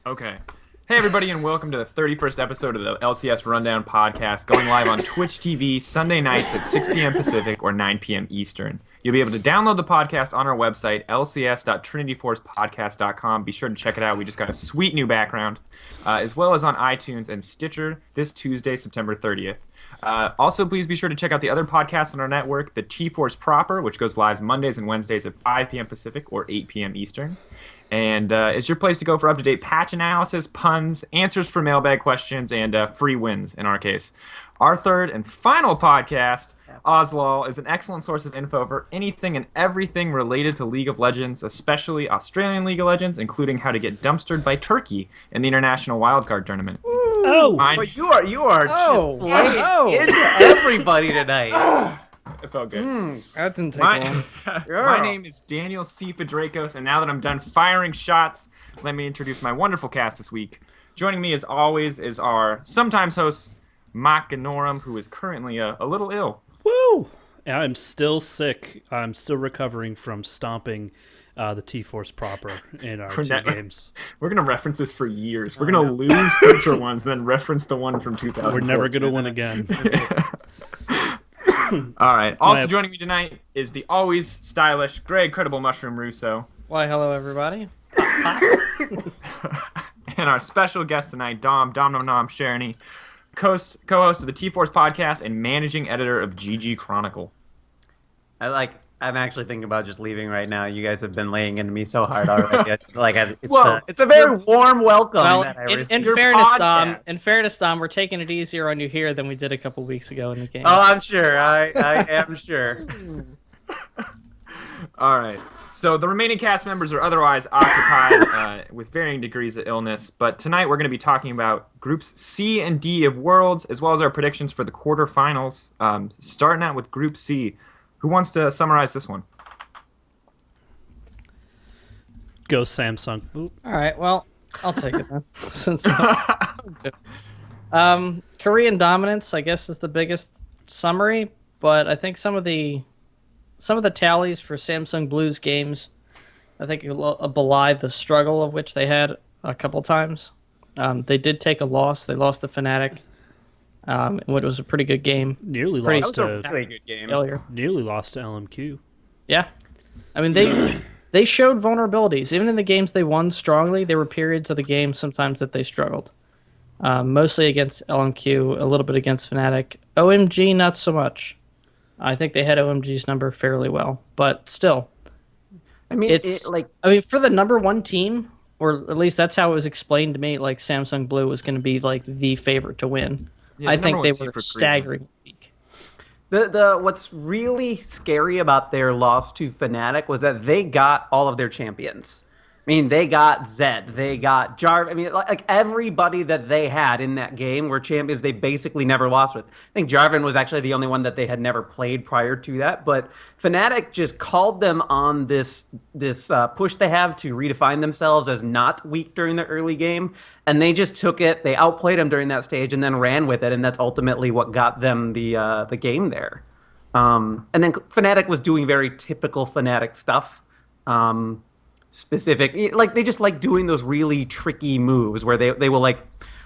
Okay. Hey, everybody, and welcome to the 31st episode of the LCS Rundown podcast, going live on Twitch TV Sunday nights at 6 p.m. Pacific or 9 p.m. Eastern. You'll be able to download the podcast on our website, lcs.trinityforcepodcast.com. Be sure to check it out. We just got a sweet new background, as well as on iTunes and Stitcher this Tuesday, September 30th. Also, please be sure to check out the other podcasts on our network, the T-Force Proper, which goes live Mondays and Wednesdays at 5 p.m. Pacific or 8 p.m. Eastern. And it's your place to go for up-to-date patch analysis, puns, answers for mailbag questions, and free wins, in our case. Our third and final podcast, Oslol, is an excellent source of info for anything and everything related to League of Legends, especially Australian League of Legends, including how to get dumpstered by Turkey in the International Wildcard Tournament. Oh, but you are just laying into everybody tonight. It felt good. That didn't take long. My name is Daniel C. Fedrakos, and now that I'm done firing shots, let me introduce my wonderful cast this week. Joining me, as always, is our sometimes host, Mach Ganorum, who is currently a little ill. Woo! I'm still sick. I'm still recovering from stomping the T-Force Proper in our two games. We're going to reference this for years. We're going to lose future ones, then reference the one from 2000. We're never going to win again. All right. Also joining me tonight is the always stylish, Greg Credible Mushroom Russo. Why, hello, everybody. And our special guest tonight, Dom Nom Nom Sharony, co-host of the T-Force podcast and managing editor of GG Chronicle. I'm actually thinking about just leaving right now. You guys have been laying into me so hard already. It's a very warm welcome. Well, that I in received. fairness, Dom, we're taking it easier on you here than we did a couple weeks ago in the game. Oh, I'm sure. I am sure. All right. So the remaining cast members are otherwise occupied with varying degrees of illness, but tonight we're going to be talking about Groups C and D of Worlds, as well as our predictions for the quarterfinals. Starting out with Group C. Who wants to summarize this one? Go Samsung. Oop. All right, well, I'll take it then. Korean dominance, I guess, is the biggest summary, but I think some of the tallies for Samsung Blues games, I think belie the struggle of which they had a couple times. They did take a loss. They lost to Fnatic. What was a pretty good game. Nearly lost to Pretty good game. failure. Nearly lost to LMQ. Yeah, I mean they showed vulnerabilities. Even in the games they won strongly, there were periods of the game sometimes that they struggled. Mostly against LMQ, a little bit against Fnatic. OMG, not so much. I think they had OMG's number fairly well, but still, I mean, for the number one team, or at least that's how it was explained to me. Like Samsung Blue was going to be like the favorite to win. Yeah, I think they were staggering weak. The what's really scary about their loss to Fnatic was that they got all of their champions. I mean, they got Zed, they got Jarvan. I mean, like everybody that they had in that game were champions they basically never lost with. I think Jarvan was actually the only one that they had never played prior to that. But Fnatic just called them on this push they have to redefine themselves as not weak during the early game. And they just took it, they outplayed them during that stage and then ran with it. And that's ultimately what got them the game there. And then Fnatic was doing very typical Fnatic stuff. Specific, like they just like doing those really tricky moves where they will like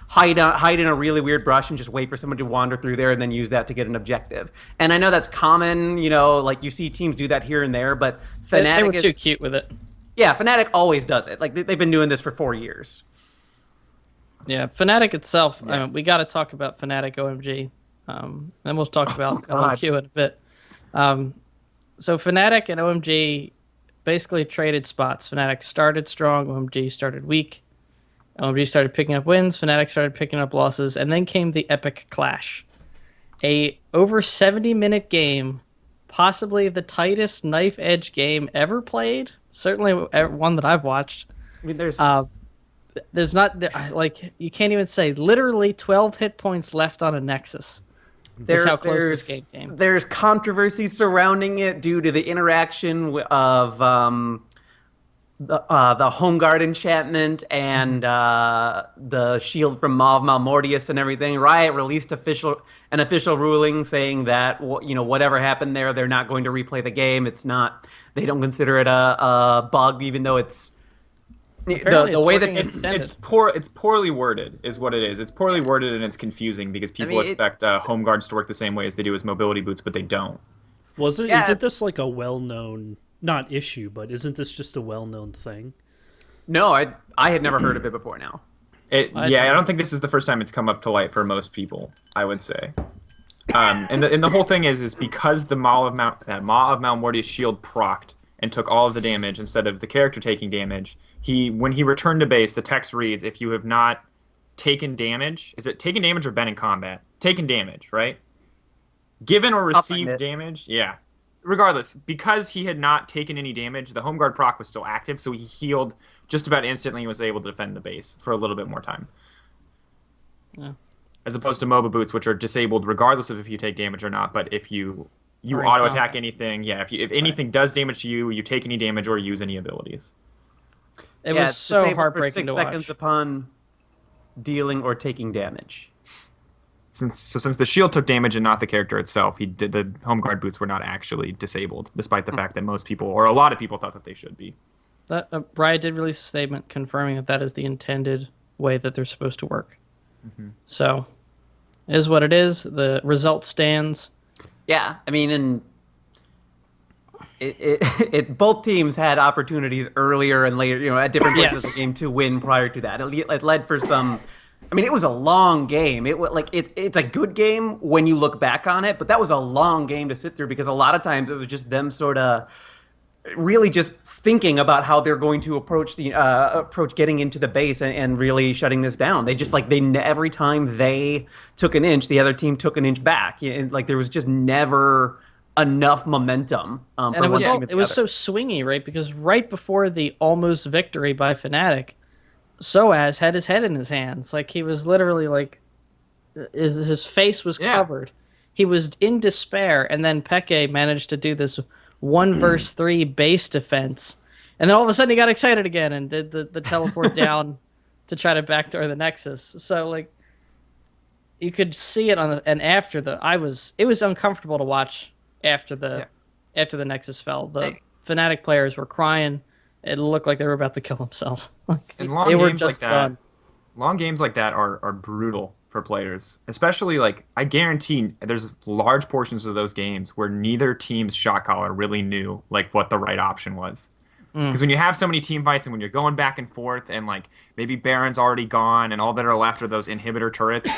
hide in a really weird brush and just wait for someone to wander through there and then use that to get an objective. And I know that's common, like you see teams do that here and there, but Fnatic they were too cute with it. Yeah, Fnatic always does it. Like they've been doing this for 4 years. Yeah, Fnatic itself. Yeah. I mean, we got to talk about Fnatic OMG, and we'll talk about LMQ in a bit. So Fnatic and OMG basically traded spots. Fnatic started strong, OMG started weak. OMG started picking up wins, Fnatic started picking up losses, and then came the epic clash. A over 70-minute game, possibly the tightest knife edge game ever played. Certainly one that I've watched. I mean, there's not like you can't even say literally 12 hit points left on a Nexus. That's how close this game came. There's controversy surrounding it due to the interaction of the Home Guard enchantment and the shield from Malmortius and everything. Riot released an official ruling saying that whatever happened there, they're not going to replay the game. It's not. They don't consider it a bug, even though it's Apparently the it's way that working It's extended. it's poorly worded is what it is. It's poorly worded and it's confusing because people expect home guards to work the same way as they do as mobility boots, but they don't. Yeah. Isn't this like a well-known, not issue, but isn't this just a well-known thing? No, I had never heard of it before now. I don't think this is the first time it's come up to light for most people, I would say. And the whole thing is because the Maw of Malmortius shield procced and took all of the damage instead of the character taking damage, when he returned to base, the text reads, if you have not taken damage, is it taken damage or been in combat? Taken damage, right? Given or received damage, yeah. Regardless, because he had not taken any damage, the home guard proc was still active, so he healed just about instantly and was able to defend the base for a little bit more time. Yeah. As opposed to MOBA boots, which are disabled regardless of if you take damage or not, but if you Or in auto attack combat. anything, if anything does damage to you, you take any damage or use any abilities. It Yeah, was it's so disabled heartbreaking for to 6 seconds watch. upon dealing or taking damage. Since the shield took damage and not the character itself, the home guard boots were not actually disabled, despite the fact that most people or a lot of people thought that they should be. That Riot did release a statement confirming that is the intended way that they're supposed to work. So, it is what it is. The result stands. Yeah, I mean, and both teams had opportunities earlier and later, at different points Yes. of the game to win prior to that. It led for some. I mean, it was a long game. It's a good game when you look back on it, but that was a long game to sit through because a lot of times it was just them sort of really just thinking about how they're going to approach getting into the base and really shutting this down. They just every time they took an inch, the other team took an inch back. And there was just never enough momentum. And from it was one team to the other. so swingy, right? Because right before the almost victory by Fnatic, Soaz had his head in his hands. Like he was literally his face was covered. He was in despair, and then Peke managed to do this 1v3 base defense, and then all of a sudden he got excited again and did the teleport down to try to backdoor the Nexus. So you could see it after it was uncomfortable to watch after the Nexus fell. The Fnatic players were crying. It looked like they were about to kill themselves. And long They were games just like that, done. long games like that are brutal for players. Especially I guarantee there's large portions of those games where neither team's shot caller really knew what the right option was. Because when you have so many team fights and when you're going back and forth and maybe Baron's already gone and all that are left are those inhibitor turrets,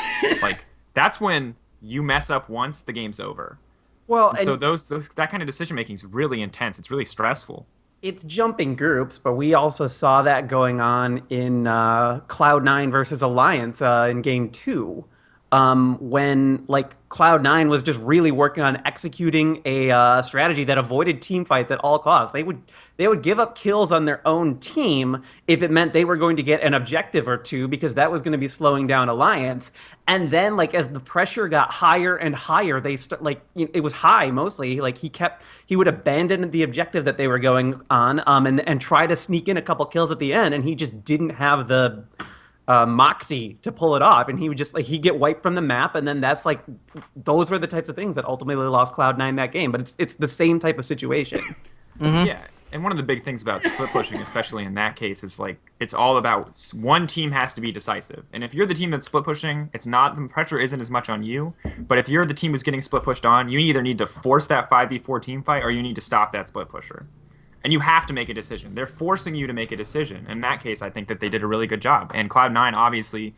that's when you mess up once, the game's over. Well, And so that kind of decision making is really intense. It's really stressful. it's jumping groups, but we also saw that going on in Cloud9 versus Alliance in Game 2. When Cloud9 was just really working on executing a strategy that avoided team fights at all costs. They would give up kills on their own team if it meant they were going to get an objective or two because that was going to be slowing down Alliance. And then as the pressure got higher and higher, it was high mostly. He would abandon the objective that they were going on and try to sneak in a couple kills at the end, and he just didn't have the moxie to pull it off, and he would just he'd get wiped from the map, and then those were the types of things that ultimately lost Cloud9 that game. But it's the same type of situation. Yeah, and one of the big things about split pushing, especially in that case, is it's all about one team has to be decisive. And if you're the team that's split pushing, the pressure isn't as much on you. But if you're the team who's getting split pushed on, you either need to force that 5v4 team fight or you need to stop that split pusher. And you have to make a decision. They're forcing you to make a decision. In that case, I think that they did a really good job. And Cloud9, obviously,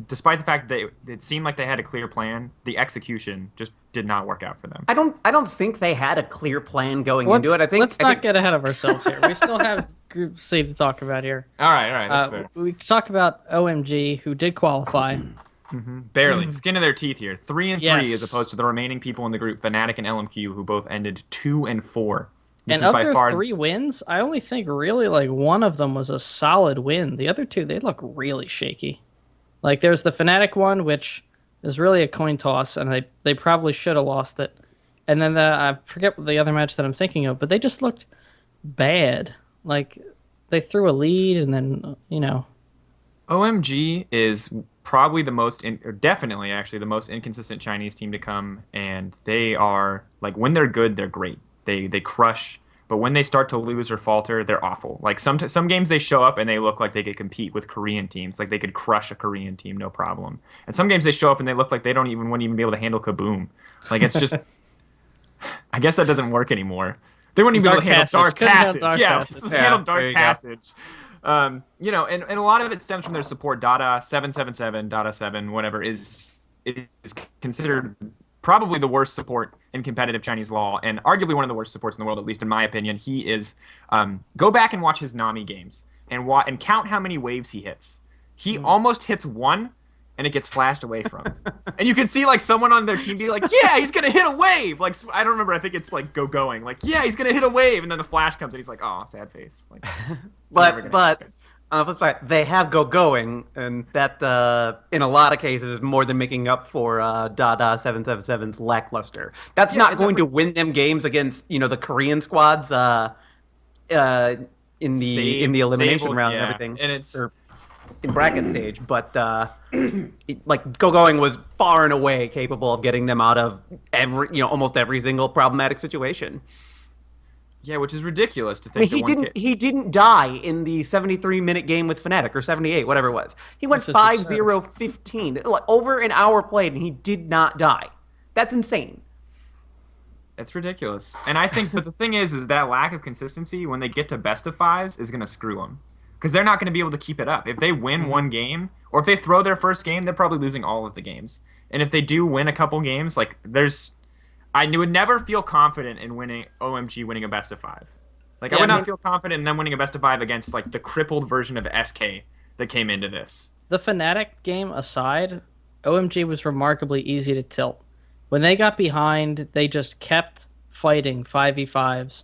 despite the fact that it seemed like they had a clear plan, the execution just did not work out for them. I don't think they had a clear plan going into it. Let's not get ahead of ourselves here. We still have Group C to talk about here. All right, that's fair. We talk about OMG, who did qualify. Barely. Skin of their teeth here. 3-3 Yes. as opposed to the remaining people in the group, Fnatic and LMQ, who both ended 2-4. And of their 3 wins, I only think really one of them was a solid win. The other 2, they look really shaky. There's the Fnatic one, which is really a coin toss, and they probably should have lost it. And then I forget the other match that I'm thinking of, but they just looked bad. They threw a lead, and then OMG is probably definitely actually the most inconsistent Chinese team to come, and they are when they're good, they're great. They crush but when they start to lose or falter, they're awful. Like some games they show up and they look like they could compete with Korean teams, like they could crush a Korean team, no problem. And some games they show up and they look like they wouldn't even be able to handle Kaboom. Like it's just, I guess that doesn't work anymore. They wouldn't even be able to handle Dark Passage. Let's handle Dark Passage. And a lot of it stems from their support. Dada 777, Dada 7, whatever is considered probably the worst support in competitive Chinese law, and arguably one of the worst supports in the world, at least in my opinion. He is. Go back and watch his Nami games and count how many waves he hits. He almost hits one, and it gets flashed away from him. And you can see like someone on their team be like, "Yeah, he's gonna hit a wave." Like I don't remember. I think it's like going. Like, "Yeah, he's gonna hit a wave," and then the flash comes, and he's like, "Oh, sad face." Like, but. On the flip side, they have going, and that, in a lot of cases, is more than making up for Dada 777's lackluster. That's not going to win them games against, the Korean squads in the elimination round and everything, and it's or in bracket stage. But going was far and away capable of getting them out of almost every single problematic situation. Yeah, which is ridiculous to think. He didn't die in the 73-minute game with Fnatic, or 78, whatever it was. He went 5-0-15, like over an hour played, and he did not die. That's insane. It's ridiculous. And I think that the thing is that lack of consistency when they get to best of fives is going to screw them. Because they're not going to be able to keep it up. If they win one game, or if they throw their first game, they're probably losing all of the games. And if they do win a couple games, like I would never feel confident in OMG winning a best of 5. Like, I would not feel confident in them winning a best of 5 against, like, the crippled version of SK that came into this. The Fnatic game aside, OMG was remarkably easy to tilt. When they got behind, they just kept fighting 5v5s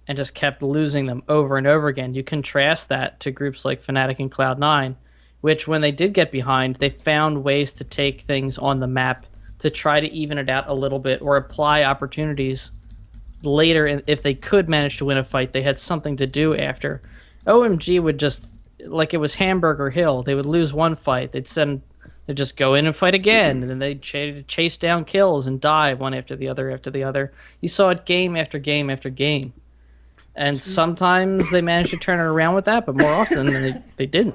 and just kept losing them over and over again. You contrast that to groups like Fnatic and Cloud9, which, when they did get behind, they found ways to take things on the map to try to even it out a little bit or apply opportunities later. If they could manage to win a fight, they had something to do after. OMG would just, like it was Hamburger Hill, they would lose one fight, they'd just go in and fight again, and then they'd chase down kills and die one after the other. You saw it game after game after game. And sometimes they managed to turn it around with that, but more often they didn't.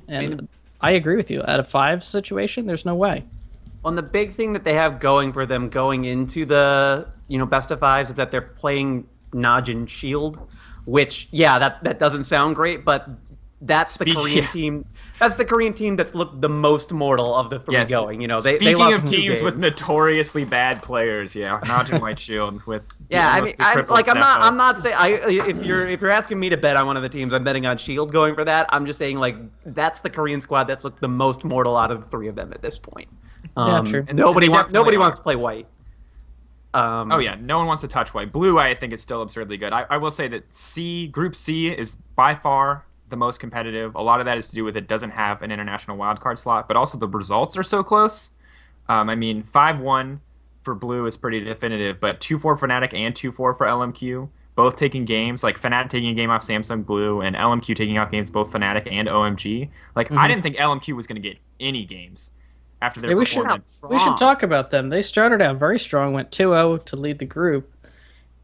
And I agree with you. At a 5 situation, there's no way. Well, the big thing that they have going for them going into the best of 5s is that they're playing Najin Shield, which that doesn't sound great, but that's the Korean team. That's the Korean team that's looked the most mortal of the three going. They lost of teams with notoriously bad players, Najin White Shield with I'm not saying if you're asking me to bet on one of the teams, I'm betting on Shield going for that. I'm just saying that's the Korean squad that's looked the most mortal out of the 3 of them at this point. True. Nobody wants to play white. No one wants to touch white. Blue, I think, is still absurdly good. I will say that Group C is by far the most competitive. A lot of that is to do with it doesn't have an international wildcard slot, but also the results are so close. 5-1 for Blue is pretty definitive, but 2-4 for Fnatic and 2-4 for LMQ, both taking games, like Fnatic taking a game off Samsung Blue and LMQ taking off games, both Fnatic and OMG. I didn't think LMQ was going to get any games after their performance. We should talk about them. They started out very strong, went 2-0 to lead the group,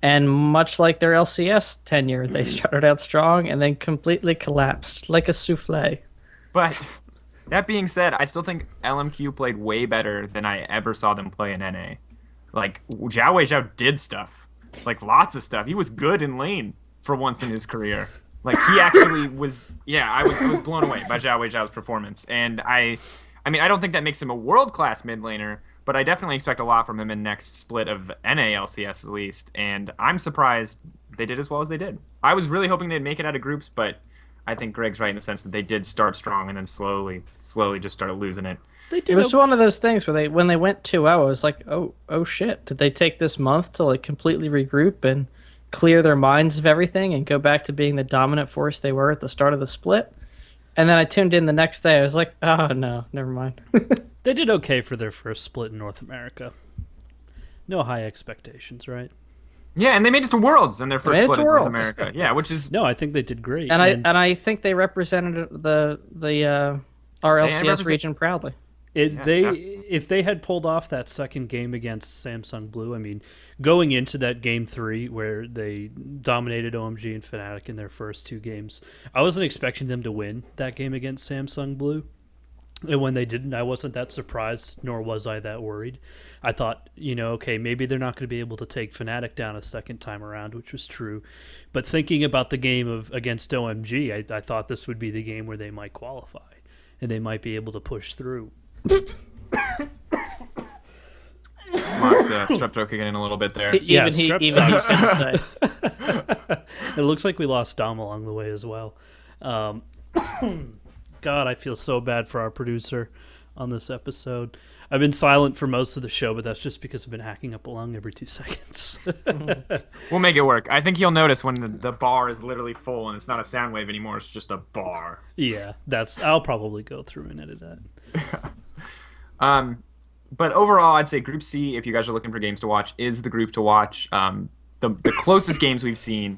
and much like their LCS tenure, they started out strong and then completely collapsed like a souffle. But that being said, I still think LMQ played way better than I ever saw them play in NA. Like, Zhao Weizhao did stuff. Like, lots of stuff. He was good in lane for once in his career. Like, he actually was... I was blown away by Zhao Weizhao's performance. And I don't think that makes him a world-class mid laner, but I definitely expect a lot from him in next split of NA LCS at least, and I'm surprised they did as well as they did. I was really hoping they'd make it out of groups, but I think Greg's right in the sense that they did start strong and then slowly just started losing it. It was one of those things where when they went 2-0, I was like, oh shit, did they take this month to completely regroup and clear their minds of everything and go back to being the dominant force they were at the start of the split? And then I tuned in the next day. I was like, oh, no, never mind. They did okay for their first split in North America. No high expectations, right? Yeah, and they made it to Worlds in their first split in North America. Yeah, which is... No, I think they did great. And I think they represented our LCS region proudly. If they had pulled off that second game against Samsung Blue, I mean, going into that game 3 where they dominated OMG and Fnatic in their first 2 games, I wasn't expecting them to win that game against Samsung Blue. And when they didn't, I wasn't that surprised, nor was I that worried. I thought, okay, maybe they're not going to be able to take Fnatic down a second time around, which was true. But thinking about the game against OMG, I thought this would be the game where they might qualify, and they might be able to push through. Mark's strep throat kicking in a little bit there. Even he's gonna say. It looks like we lost Dom along the way as well. God, I feel so bad for our producer on this episode. I've been silent for most of the show, but that's just because I've been hacking up a lung every 2 seconds. We'll make it work. I think you'll notice when the bar is literally full and it's not a sound wave anymore, it's just a bar. Yeah, I'll probably go through and edit that. But overall, I'd say Group C, if you guys are looking for games to watch, is the group to watch. The closest games we've seen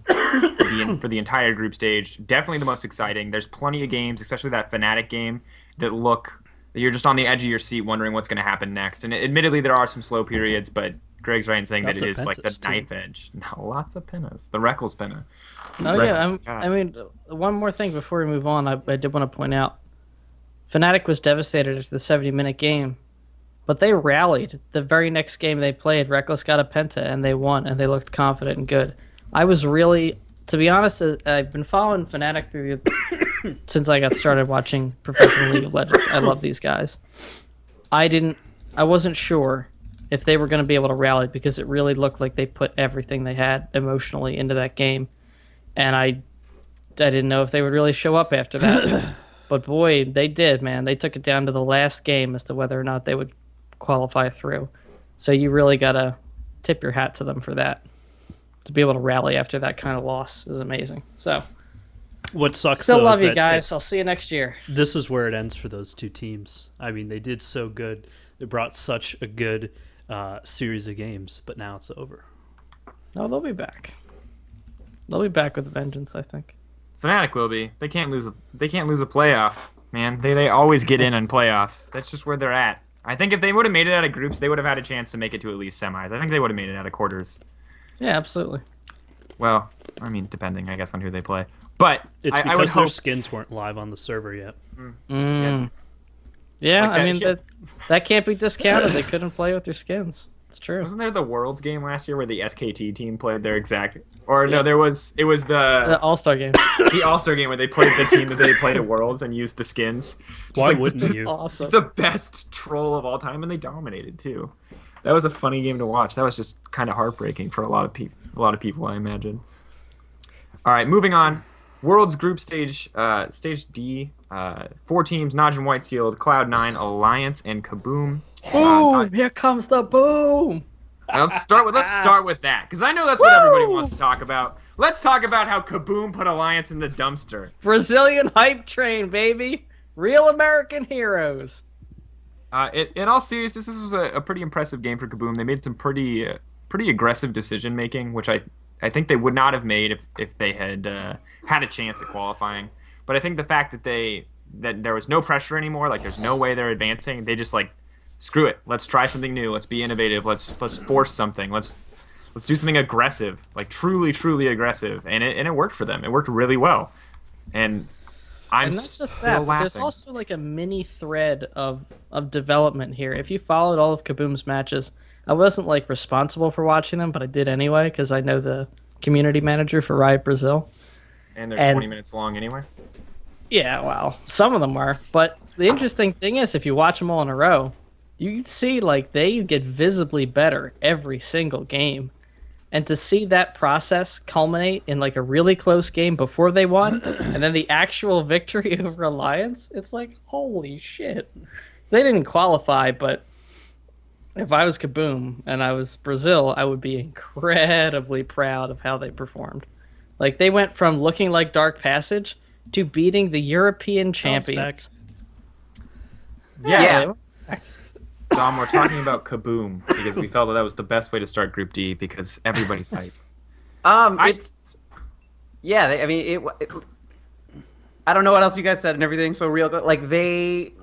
for the entire group stage, definitely the most exciting. There's plenty of games, especially that Fnatic game, that you're just on the edge of your seat wondering what's going to happen next. And admittedly, there are some slow periods, but Greg's right in saying that it is like the knife edge. No, lots of Pennas. The Reckles Penna. Oh, yeah. I mean, one more thing before we move on, I did want to point out, Fnatic was devastated after the 70-minute game. But they rallied. The very next game they played, Reckless got a penta, and they won, and they looked confident and good. I was really, to be honest, I've been following Fnatic since I got started watching Professional League of Legends. I love these guys. I wasn't sure if they were going to be able to rally because it really looked like they put everything they had emotionally into that game. And I didn't know if they would really show up after that. But boy, they did, man. They took it down to the last game as to whether or not they would qualify through. So you really got to tip your hat to them for that. To be able to rally after that kind of loss is amazing. So what sucks still love you guys. I'll see you next year. This is where it ends for those 2 teams. I mean, they did so good. They brought such a good series of games, but now it's over. No, they'll be back. They'll be back with a vengeance, I think. Fnatic will be. They can't lose a playoff, man. They always get in playoffs. That's just where they're at. I think if they would have made it out of groups, they would have had a chance to make it to at least semis. I think they would have made it out of quarters. Yeah, absolutely. Well, I mean, depending, I guess, on who they play. But it's because their skins weren't live on the server yet. Yeah, I mean, that can't be discounted. They couldn't play with their skins. It's true. Wasn't there the Worlds game last year where the SKT team played their exact... Or no, it was the All-Star game. The All-Star game where they played the team that they played at Worlds and used the skins. Why wouldn't you? Awesome. The best troll of all time, and they dominated, too. That was a funny game to watch. That was just kind of heartbreaking for a lot of people, I imagine. All right, moving on. World's group stage, stage D. 4 teams: Najm Whitesealed, Cloud9, Alliance, and Kaboom. Boom! Here comes the boom. Let's start with that, because I know that's what everybody wants to talk about. Let's talk about how Kaboom put Alliance in the dumpster. Brazilian hype train, baby. Real American heroes. In all seriousness, this was a pretty impressive game for Kaboom. They made some pretty aggressive decision making, which I think they would not have made if they had had a chance at qualifying. But I think the fact that there was no pressure anymore, like there's no way they're advancing, they just like, screw it, let's try something new, let's be innovative, let's force something, let's do something aggressive, like truly aggressive, and it worked for them. It worked really well, and I'm not just still that, but laughing. there's also like a mini thread of development here. If you followed all of Kaboom's matches, I wasn't like responsible for watching them, but I did anyway because I know the community manager for Riot Brazil. And they're 20 minutes long anyway. Yeah, well, some of them are. But the interesting thing is, if you watch them all in a row, you see like they get visibly better every single game. And to see that process culminate in like a really close game before they won, and then the actual victory over Alliance, it's like, holy shit. They didn't qualify, but if I was Kaboom and I was Brazil, I would be incredibly proud of how they performed. Like, they went from looking like Dark Passage to beating the European champions. Yeah. Dom, we're talking about Kaboom because we felt that was the best way to start Group D because everybody's hype. I don't know what else you guys said and everything. So real, like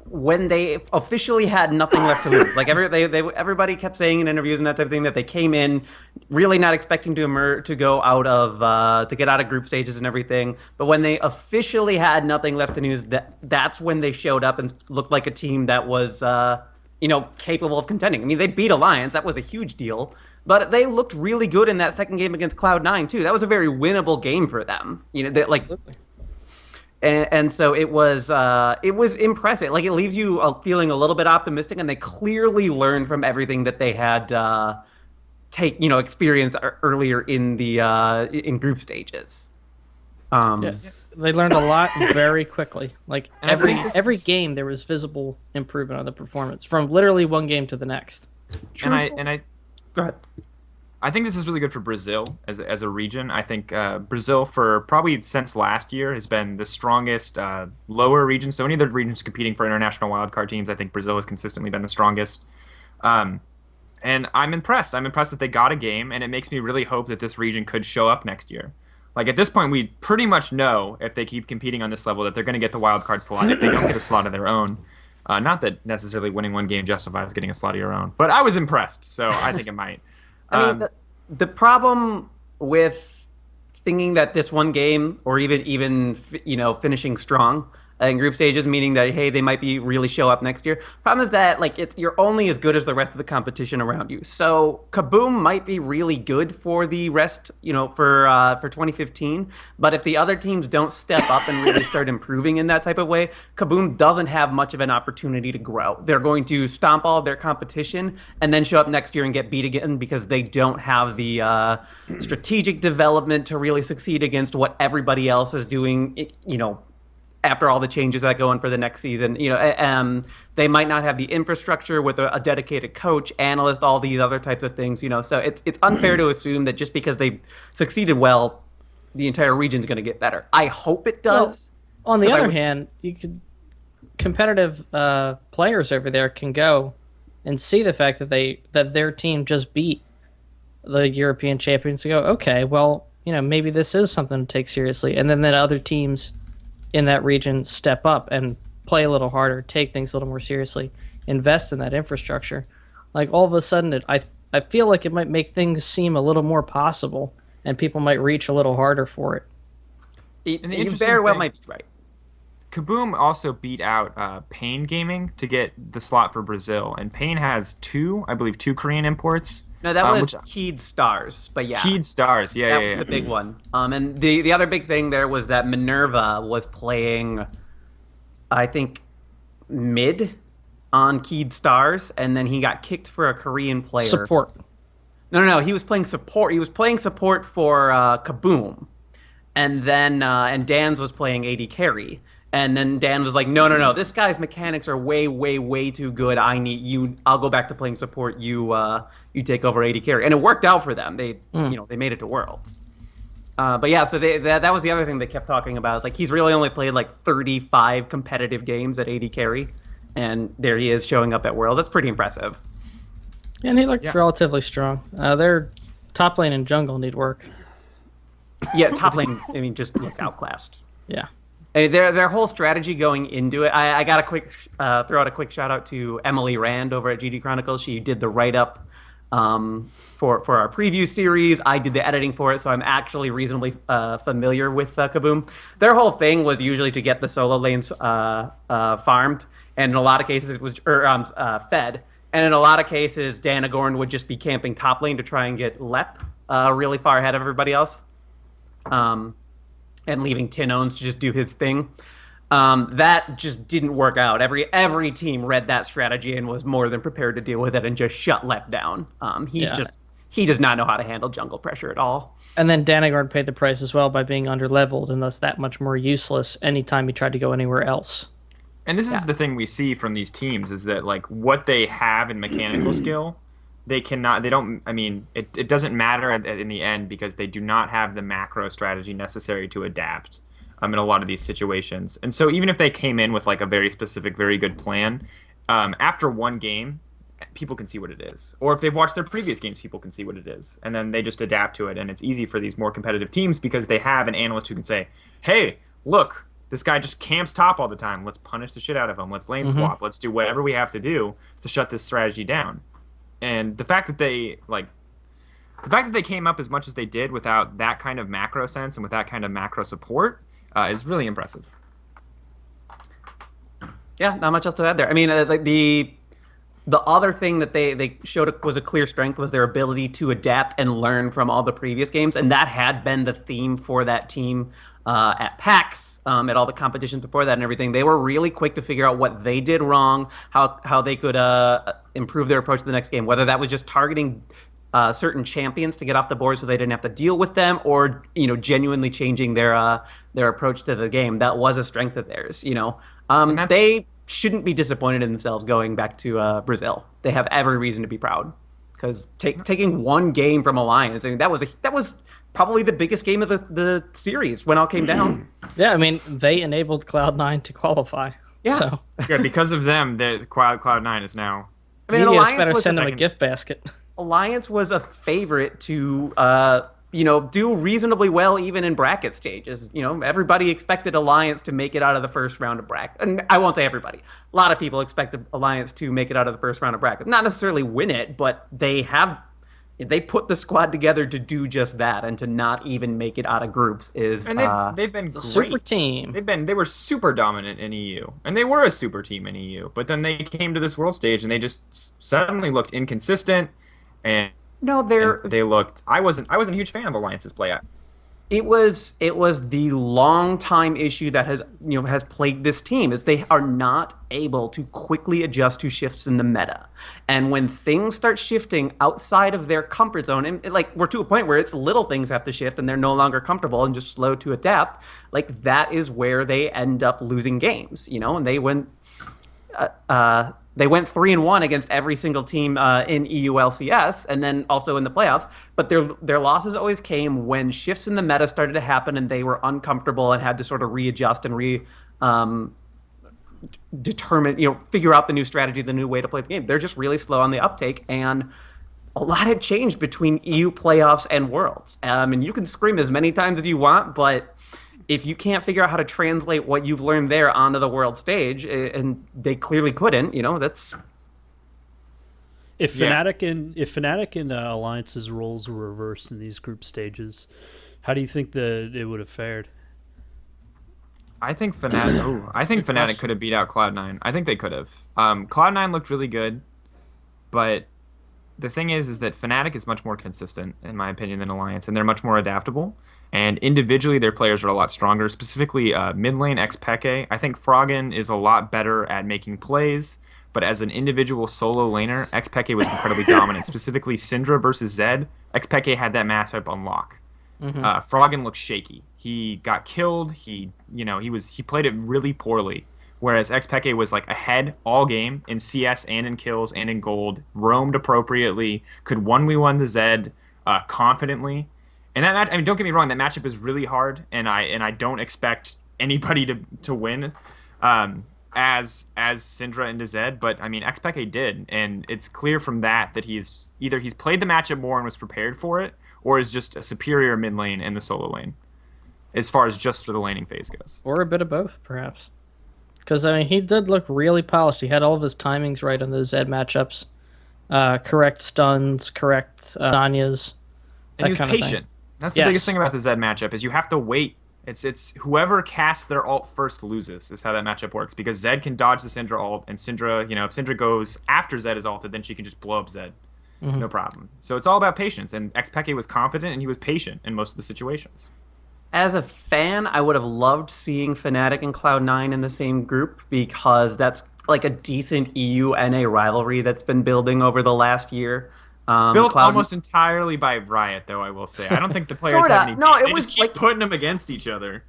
when they officially had nothing left to lose, like everybody kept saying in interviews and that type of thing that they came in really not expecting to go out of to get out of group stages and everything. But when they officially had nothing left to lose, that's when they showed up and looked like a team that was capable of contending. I mean, they beat Alliance. That was a huge deal. But they looked really good in that second game against Cloud9 too. That was a very winnable game for them. Absolutely. And so it was impressive. Like, it leaves you feeling a little bit optimistic, and they clearly learned from everything that they had experienced earlier in the in group stages. Yeah, they learned a lot very quickly. Like And I think every game, there was visible improvement on the performance from literally one game to the next. And I Go ahead. I think this is really good for Brazil as a region. I think Brazil, for probably since last year, has been the strongest lower region. So any of the regions competing for international wildcard teams, I think Brazil has consistently been the strongest. And I'm impressed. I'm impressed that they got a game, and it makes me really hope that this region could show up next year. Like, at this point, we pretty much know, if they keep competing on this level, that they're going to get the wildcard slot if they don't get a slot of their own. Not that necessarily winning one game justifies getting a slot of your own, but I was impressed, so I think it might. I mean, the problem with thinking that this one game, or even finishing strong in group stages, meaning that, hey, they might be really show up next year. Problem is that, like, you're only as good as the rest of the competition around you. So Kaboom might be really good for the rest, for 2015. But if the other teams don't step up and really start improving in that type of way, Kaboom doesn't have much of an opportunity to grow. They're going to stomp all of their competition and then show up next year and get beat again because they don't have the strategic development to really succeed against what everybody else is doing, after all the changes that go in for the next season. They might not have the infrastructure with a dedicated coach, analyst, all these other types of things. So it's unfair to assume that just because they succeeded well, the entire region's going to get better. I hope it does. Well, on the other hand, competitive players over there can go and see the fact that their team just beat the European champions to go, okay, well, maybe this is something to take seriously, and then other teams in that region step up and play a little harder, take things a little more seriously, invest in that infrastructure. Like, all of a sudden, I feel like it might make things seem a little more possible, and people might reach a little harder for it. You very well might be right. Kaboom also beat out Pain Gaming to get the slot for Brazil, and Pain has two Korean imports. No, that was Keyed Stars, but yeah. Keyed Stars, that was the big one. And the other big thing there was that Minerva was playing, I think, mid on Keyed Stars, and then he got kicked for a Korean player. Support. No, he was playing support. He was playing support for Kaboom, and then and Dan's was playing AD carry. And then Dan was like, no, this guy's mechanics are way, way, way too good. I need you. I'll go back to playing support. You take over AD carry. And it worked out for them. They made it to Worlds. But yeah, so that was the other thing they kept talking about. It's like, he's really only played like 35 competitive games at AD carry. And there he is showing up at Worlds. That's pretty impressive. Yeah, and he looked relatively strong. Their top lane and jungle need work. Yeah, top lane, just looked outclassed. Yeah. Their whole strategy going into it, I got throw out a quick shout out to Emily Rand over at GD Chronicles. She did the write up for our preview series. I did the editing for it, so I'm actually reasonably familiar with Kaboom. Their whole thing was usually to get the solo lanes farmed, and in a lot of cases it was fed. And in a lot of cases, Danagorn would just be camping top lane to try and get Lep really far ahead of everybody else. And leaving Tinones to just do his thing. That just didn't work out. Every team read that strategy and was more than prepared to deal with it and just shut Lep down. He does not know how to handle jungle pressure at all. And then Danagorn paid the price as well by being underleveled and thus that much more useless anytime he tried to go anywhere else. And this is the thing we see from these teams, is that, like, what they have in mechanical skill, it doesn't matter in the end, because they do not have the macro strategy necessary to adapt in a lot of these situations. And so even if they came in with, like, a very specific, very good plan, after one game, people can see what it is. Or if they've watched their previous games, people can see what it is. And then they just adapt to it. And it's easy for these more competitive teams because they have an analyst who can say, hey, look, This guy just camps top all the time. Let's punish the shit out of him. Let's lane swap. Let's do whatever we have to do to shut this strategy down. And the fact that they came up as much as they did without that kind of macro sense and with that kind of macro support is really impressive. Yeah, not much else to add there. I mean, like the other thing that they showed was a clear strength was their ability to adapt and learn from all the previous games, and that had been the theme for that team at PAX, at all the competitions before that and everything. They were really quick to figure out what they did wrong, how they could improve their approach to the next game, whether that was just targeting certain champions to get off the board so they didn't have to deal with them, or genuinely changing their approach to the game. That was a strength of theirs. They shouldn't be disappointed in themselves going back to Brazil. They have every reason to be proud, because taking one game from Alliance, I mean, that was probably the biggest game of the series when all came down. Yeah, I mean, they enabled Cloud9 to qualify. Yeah. So. Yeah, because of them, the Cloud9 is now. I mean, Alliance Alliance better send them a gift basket. Alliance was a favorite to do reasonably well even in bracket stages. Everybody expected Alliance to make it out of the first round of bracket. And I won't say everybody. A lot of people expected Alliance to make it out of the first round of bracket. Not necessarily win it, but they put the squad together to do just that, and to not even make it out of groups is And they've been The great. super team. They were super dominant in EU, and they were a super team in EU. But then they came to this world stage, and they just suddenly looked inconsistent. And they looked. I wasn't a huge fan of Alliance's play. It was the long time issue that has plagued this team, is they are not able to quickly adjust to shifts in the meta. And when things start shifting outside of their comfort zone, and we're to a point where it's little things have to shift and they're no longer comfortable and just slow to adapt, that is where they end up losing games. And they went 3-1 against every single team in EU LCS, and then also in the playoffs. But their losses always came when shifts in the meta started to happen, and they were uncomfortable and had to sort of readjust and determine, figure out the new strategy, the new way to play the game. They're just really slow on the uptake, and a lot had changed between EU playoffs and Worlds. And you can scream as many times as you want, but if you can't figure out how to translate what you've learned there onto the world stage, and they clearly couldn't, that's... If Fnatic and Alliance's roles were reversed in these group stages, how do you think that it would have fared? I think Fnatic could have beat out Cloud9. I think they could have. Cloud9 looked really good, but the thing is that Fnatic is much more consistent, in my opinion, than Alliance, and they're much more adaptable. And individually, their players are a lot stronger, specifically mid lane Xpeke. I think Froggen is a lot better at making plays, but as an individual solo laner, Xpeke was incredibly dominant. Specifically, Syndra versus Zed, Xpeke had that matchup on lock. Froggen looked shaky. He got killed. He played it really poorly. Whereas Xpeke was ahead all game in CS and in kills and in gold, roamed appropriately, could 1v1 the Zed confidently. And that match, don't get me wrong, that matchup is really hard, and I don't expect anybody to win as Syndra into Zed, but Xpeke did, and it's clear from that he's played the matchup more and was prepared for it, or is just a superior mid lane in the solo lane, as far as just for the laning phase goes. Or a bit of both, perhaps. Because he did look really polished. He had all of his timings right on the Zed matchups, correct stuns, correct Zanyas, and he was patient. That's the biggest thing about the Zed matchup, is you have to wait. It's whoever casts their ult first loses, is how that matchup works. Because Zed can dodge the Syndra ult, and Syndra, if Syndra goes after Zed is ulted, then she can just blow up Zed. No problem. So it's all about patience, and Xpeke was confident, and he was patient in most of the situations. As a fan, I would have loved seeing Fnatic and Cloud9 in the same group, because that's a decent EU NA rivalry that's been building over the last year. Built almost entirely by Riot, though, I will say. I don't think the players have any... No, they just keep putting them against each other.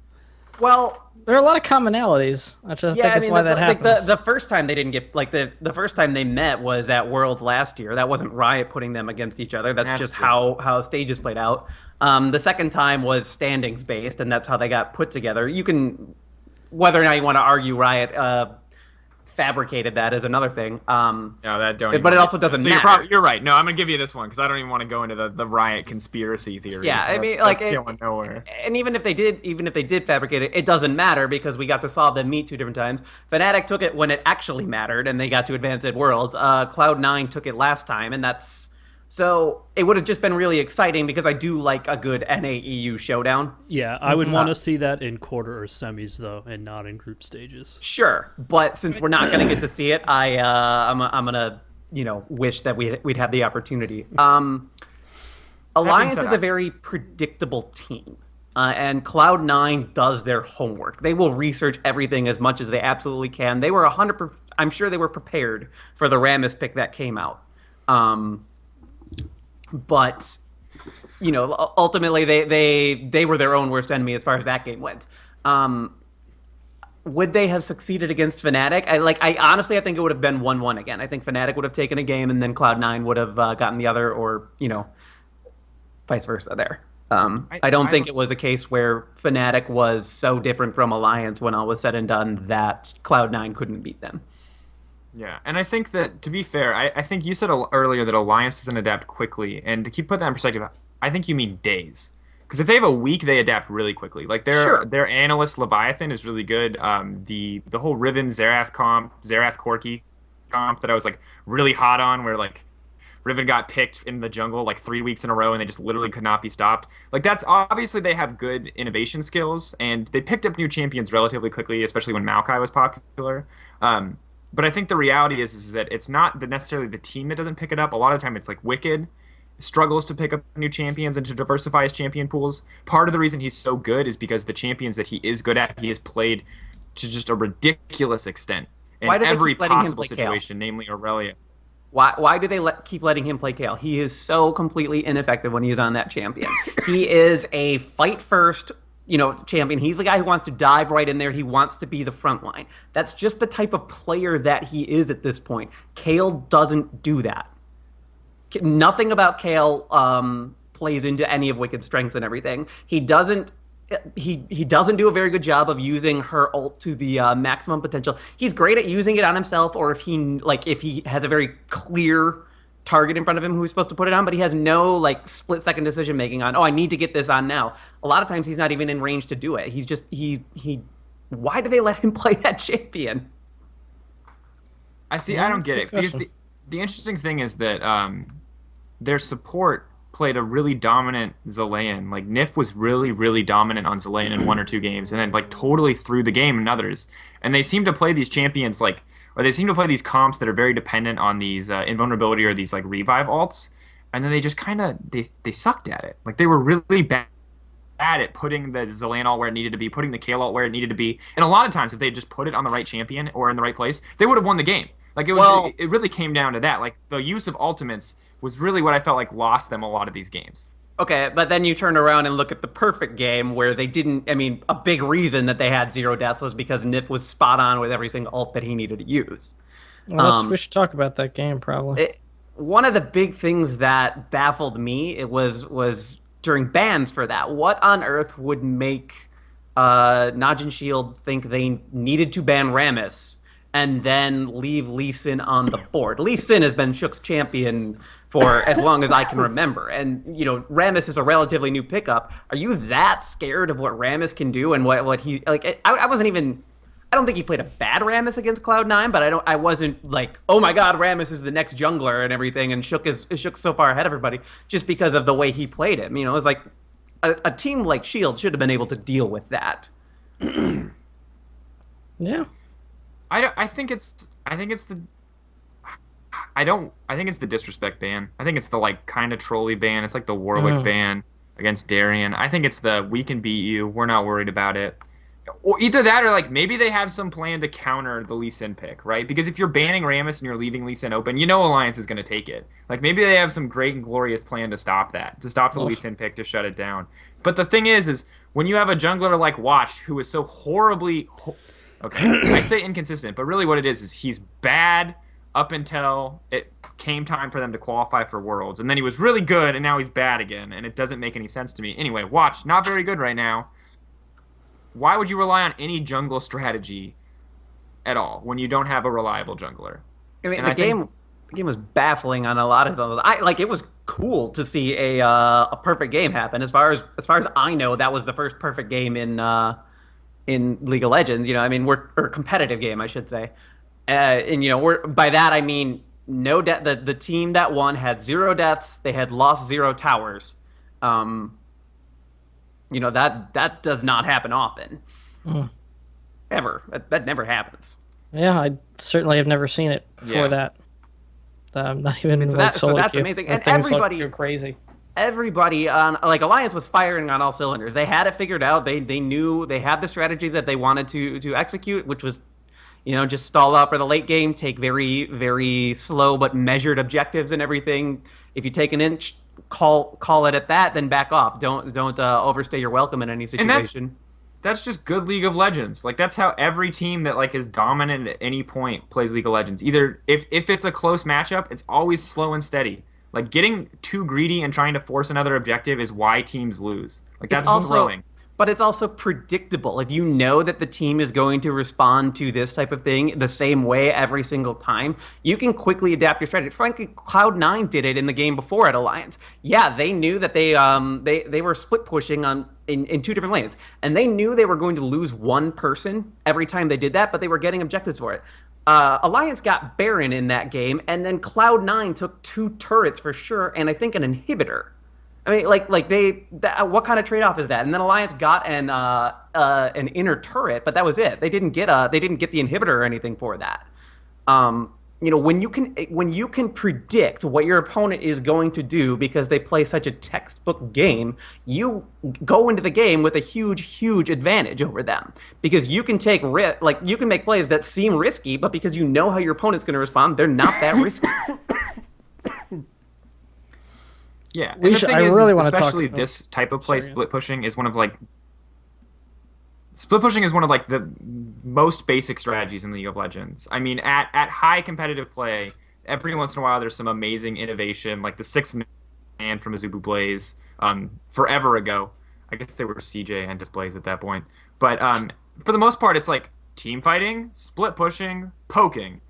Well, there are a lot of commonalities. I think that's why that happens. The first time they didn't get... the first time they met was at Worlds last year. That wasn't Riot putting them against each other. That's just true. how stages played out. The second time was standings-based, and that's how they got put together. You can... Whether or not you want to argue Riot... fabricated that is another thing. No, that don't. But it also doesn't matter. You're right. No, I'm gonna give you this one because I don't even want to go into the Riot conspiracy theory. Yeah, I mean, that's going nowhere. And even if they did fabricate it, it doesn't matter because we got to saw them meet 2 different times. Fnatic took it when it actually mattered, and they got to advance at Worlds. Cloud9 took it last time, and that's so it would have just been really exciting because I do like a good NAEU showdown. Yeah, I would want to see that in quarter or semis though, and not in group stages. Sure, but since we're not going to get to see it, I'm gonna wish that we'd have the opportunity. Alliance is a very predictable team. And Cloud9 does their homework. They will research everything as much as they absolutely can. They were 100%. I'm sure they were prepared for the Rammus pick that came out. But ultimately they were their own worst enemy as far as that game went. Would they have succeeded against Fnatic? I honestly think it would have been 1-1 again. I think Fnatic would have taken a game and then Cloud9 would have gotten the other, or vice versa there. I don't think it was a case where Fnatic was so different from Alliance when all was said and done that Cloud9 couldn't beat them. Yeah, and I think that, to be fair, I think you said earlier that Alliance doesn't adapt quickly, and to keep putting that in perspective, I think you mean days. Because if they have a week, they adapt really quickly. Like their analyst Leviathan is really good. The whole Riven Xerath Corki comp that I was like really hot on, where like Riven got picked in the jungle like 3 weeks in a row, and they just literally could not be stopped. Like that's obviously they have good innovation skills, and they picked up new champions relatively quickly, especially when Maokai was popular. But I think the reality is that it's not necessarily the team that doesn't pick it up. A lot of the time it's like Wicked struggles to pick up new champions and to diversify his champion pools. Part of the reason he's so good is because the champions that he is good at, he has played to just a ridiculous extent in every possible situation, namely Aurelia. Why do they keep letting him play Kayle? He is so completely ineffective when he's on that champion. He is a fight first champion. He's the guy who wants to dive right in there. He wants to be the front line. That's just the type of player that he is at this point. Kayle doesn't do that. Nothing about Kayle plays into any of Wicked's strengths and everything. He doesn't do a very good job of using her ult to the maximum potential. He's great at using it on himself, or if he has a very clear target in front of him who he's supposed to put it on, but he has no split-second decision making on, I need to get this on now. A lot of times he's not even in range to do it. He's just why do they let him play that champion? I don't get it, because the interesting thing is that their support played a really dominant Zilean. Like Nif was really, really dominant on Zilean in 1 or 2 games, and then totally threw the game in others. And they seem to play these champions or they seem to play these comps that are very dependent on these invulnerability or these revive alts, and then they just kind of they sucked at it. Like they were really bad at putting the Zilean ult where it needed to be, putting the Kayle ult where it needed to be. And a lot of times, if they just put it on the right champion or in the right place, they would have won the game. It really came down to that. Like the use of ultimates was really what I felt like lost them a lot of these games. Okay, but then you turn around and look at the perfect game where they didn't. I mean, a big reason that they had 0 deaths was because Nif was spot on with every single ult that he needed to use. Well, we should talk about that game probably. One of the big things that baffled me was during bans for that. What on earth would make Naj and Shield think they needed to ban Rammus and then leave Lee Sin on the board? Lee Sin has been Shook's champion for as long as I can remember. And, Rammus is a relatively new pickup. Are you that scared of what Rammus can do and what he... I wasn't even... I don't think he played a bad Rammus against Cloud9, but I wasn't like, oh my god, Rammus is the next jungler and everything, and Shook's so far ahead of everybody just because of the way he played him. It was like a team like Shield should have been able to deal with that. Yeah. I think it's the disrespect ban. I think it's the kind of trolly ban. It's like the Warwick ban against Darien. I think it's the we can beat you, we're not worried about it. Or either that or maybe they have some plan to counter the Lee Sin pick, right? Because if you're banning Rammus and you're leaving Lee Sin open, Alliance is going to take it. Maybe they have some great and glorious plan to stop that, to stop the Lee Sin pick, to shut it down. But the thing is when you have a jungler like Watch, who is so horribly... Okay, I say inconsistent, but really what it is he's bad up until it came time for them to qualify for Worlds. And then he was really good, and now he's bad again, and it doesn't make any sense to me. Anyway, Watch, not very good right now. Why would you rely on any jungle strategy at all when you don't have a reliable jungler. I mean, And the I think game the game was baffling on a lot of those. It was cool to see a perfect game happen. As far as I know, that was the first perfect game in League of Legends. You know, I mean, or competitive game, I should say. And we're by that I mean no death. The team that won had 0 deaths. They had lost 0 towers. Um, that does not happen often. Ever. That never happens. Yeah, I certainly have never seen it before that. Not even So like solo that's queue. amazing. That And thing's everybody like, crazy. Everybody on Alliance was firing on all cylinders. They had it figured out. They knew they had the strategy that they wanted to execute, which was, just stall up for the late game, take very, very slow but measured objectives and everything. If you take an inch, call it at that, then back off. Don't overstay your welcome in any situation. that's just good League of Legends. Like that's how every team that like is dominant at any point plays League of Legends. Either if it's a close matchup, it's always slow and steady. Like getting too greedy and trying to force another objective is why teams lose. Like that's throwing. But it's also predictable. If you know that the team is going to respond to this type of thing the same way every single time, you can quickly adapt your strategy. Frankly, Cloud9 did it in the game before at Alliance. Yeah, they knew that they were split pushing in 2 different lanes, and they knew they were going to lose 1 person every time they did that, but they were getting objectives for it. Alliance got Baron in that game, and then Cloud9 took 2 turrets for sure, and I think an inhibitor. I mean, what kind of trade-off is that? And then Alliance got an inner turret, but that was it. They didn't get the inhibitor or anything for that. When you can predict what your opponent is going to do because they play such a textbook game, you go into the game with a huge advantage over them because you can you can make plays that seem risky, but because you know how your opponent's going to respond, they're not that risky. Yeah, and the thing is, especially this type of play, Sorry, split pushing is one of like the most basic strategies in League of Legends. I mean, at high competitive play, every once in a while there's some amazing innovation, like the 6th man from Azubu Blaze forever ago. I guess they were CJ and Displays at that point, but for the most part, it's like team fighting, split pushing, poking.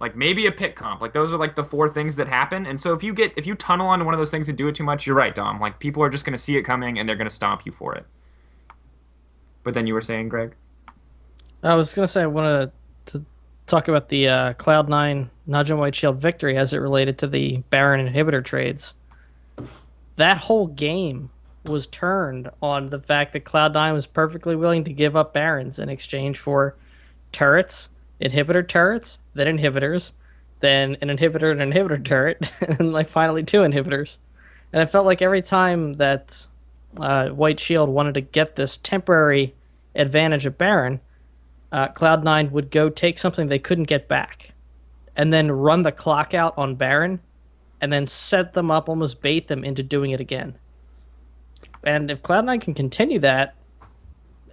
Like maybe a pick comp. Like those are like the 4 things that happen. And so if you tunnel onto one of those things and do it too much, you're right, Dom. Like people are just going to see it coming and they're going to stomp you for it. But then you were saying, Greg? I was going to say I wanted to talk about the Cloud9 Najin White Shield victory as it related to the Baron inhibitor trades. That whole game was turned on the fact that Cloud9 was perfectly willing to give up Barons in exchange for turrets, inhibitor turrets, then inhibitors, then an inhibitor turret, and like finally 2 inhibitors. And it felt like every time that White Shield wanted to get this temporary advantage of Baron, Cloud9 would go take something they couldn't get back, and then run the clock out on Baron, and then set them up, almost bait them into doing it again. And if Cloud9 can continue that,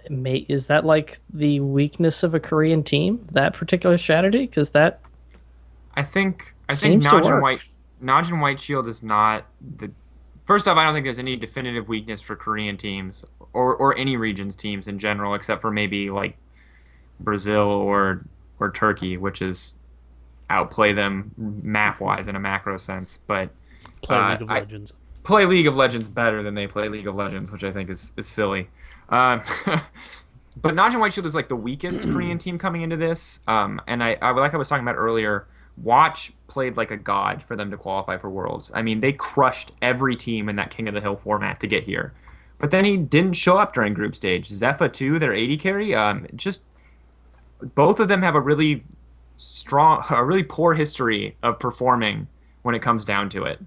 is that like the weakness of a Korean team, that particular strategy? Because that I think seems to work. Najin White Shield is not the. First off, I don't think there's any definitive weakness for Korean teams or any region's teams in general, except for maybe like Brazil or Turkey, which is outplay them map wise in a macro sense. But Play League of Legends. Play League of Legends better than they play League of Legends, which I think is silly. But Najin White Shield is like the weakest Korean team coming into this. And I like I was talking about earlier, Watch played like a god for them to qualify for Worlds. I mean, they crushed every team in that King of the Hill format to get here. But then he didn't show up during group stage. Zephyr too, their AD carry, just both of them have a really poor history of performing when it comes down to it.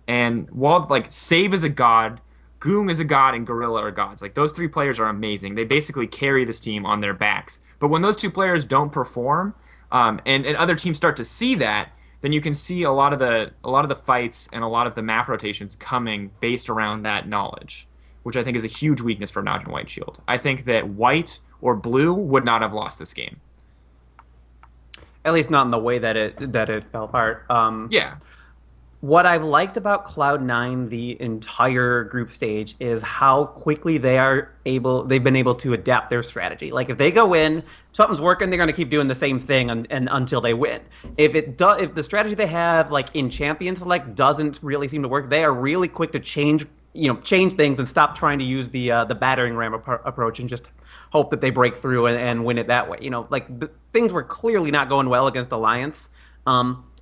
And while like Save is a god, Goong is a god, and Gorilla are gods. Like those 3 players are amazing. They basically carry this team on their backs. But when those 2 players don't perform, and other teams start to see that, then you can see a lot of the fights and a lot of the map rotations coming based around that knowledge, which I think is a huge weakness for Najin White Shield. I think that White or Blue would not have lost this game. At least not in the way that it fell apart. Yeah. What I've liked about Cloud9 the entire group stage is how quickly they've been able to adapt their strategy. Like if they go in, something's working, they're going to keep doing the same thing and until they win. If the strategy they have like in Champion Select doesn't really seem to work, they are really quick to change things and stop trying to use the battering ram approach and just hope that they break through and win it that way. Things were clearly not going well against Alliance.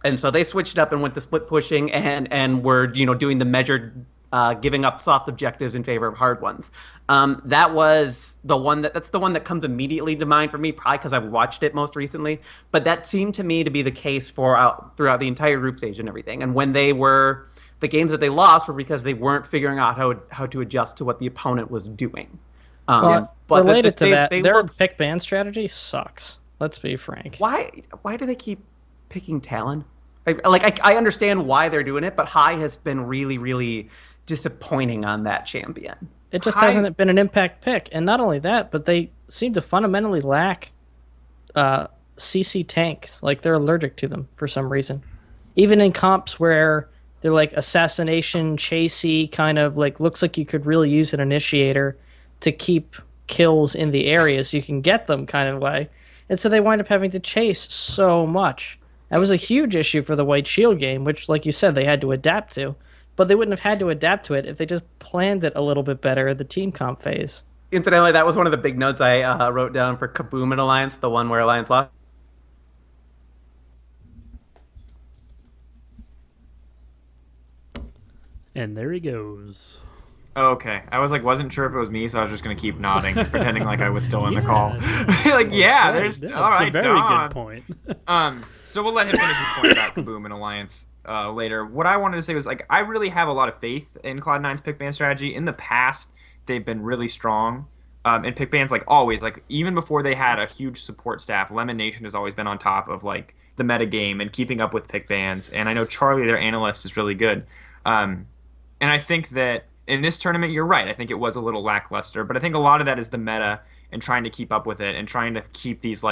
And so they switched up and went to split pushing and were doing the measured giving up soft objectives in favor of hard ones. That's the one that comes immediately to mind for me, probably because I've watched it most recently. But that seemed to me to be the case throughout the entire group stage and everything. And when the games that they lost were because they weren't figuring out how to adjust to what the opponent was doing. But related to that, their pick ban strategy sucks. Let's be frank. Why do they keep picking Talon? I understand why they're doing it, but High has been really, really disappointing on that champion. It just hasn't been an impact pick. And not only that, but they seem to fundamentally lack CC tanks. Like they're allergic to them for some reason. Even in comps where they're like assassination, chasey, kind of like looks like you could really use an initiator to keep kills in the areas you can get them kind of way. And so they wind up having to chase so much. That was a huge issue for the White Shield game, which, like you said, they had to adapt to. But they wouldn't have had to adapt to it if they just planned it a little bit better at the team comp phase. Incidentally, that was one of the big notes I wrote down for Kaboom and Alliance, the one where Alliance lost. And there he goes. Okay, I wasn't sure if it was me, so I was just gonna keep nodding, pretending like I was still in the call. There's all right, a very Don. good point. So we'll let him finish his point about Kaboom and Alliance later. What I wanted to say was I really have a lot of faith in Cloud9's pick ban strategy. In the past, they've been really strong. And pick bans always, even before they had a huge support staff, Lemon Nation has always been on top of the meta game and keeping up with pick bans. And I know Charlie, their analyst, is really good. And I think that in this tournament, you're right. I think it was a little lackluster, but I think a lot of that is the meta and trying to keep up with it and trying to keep these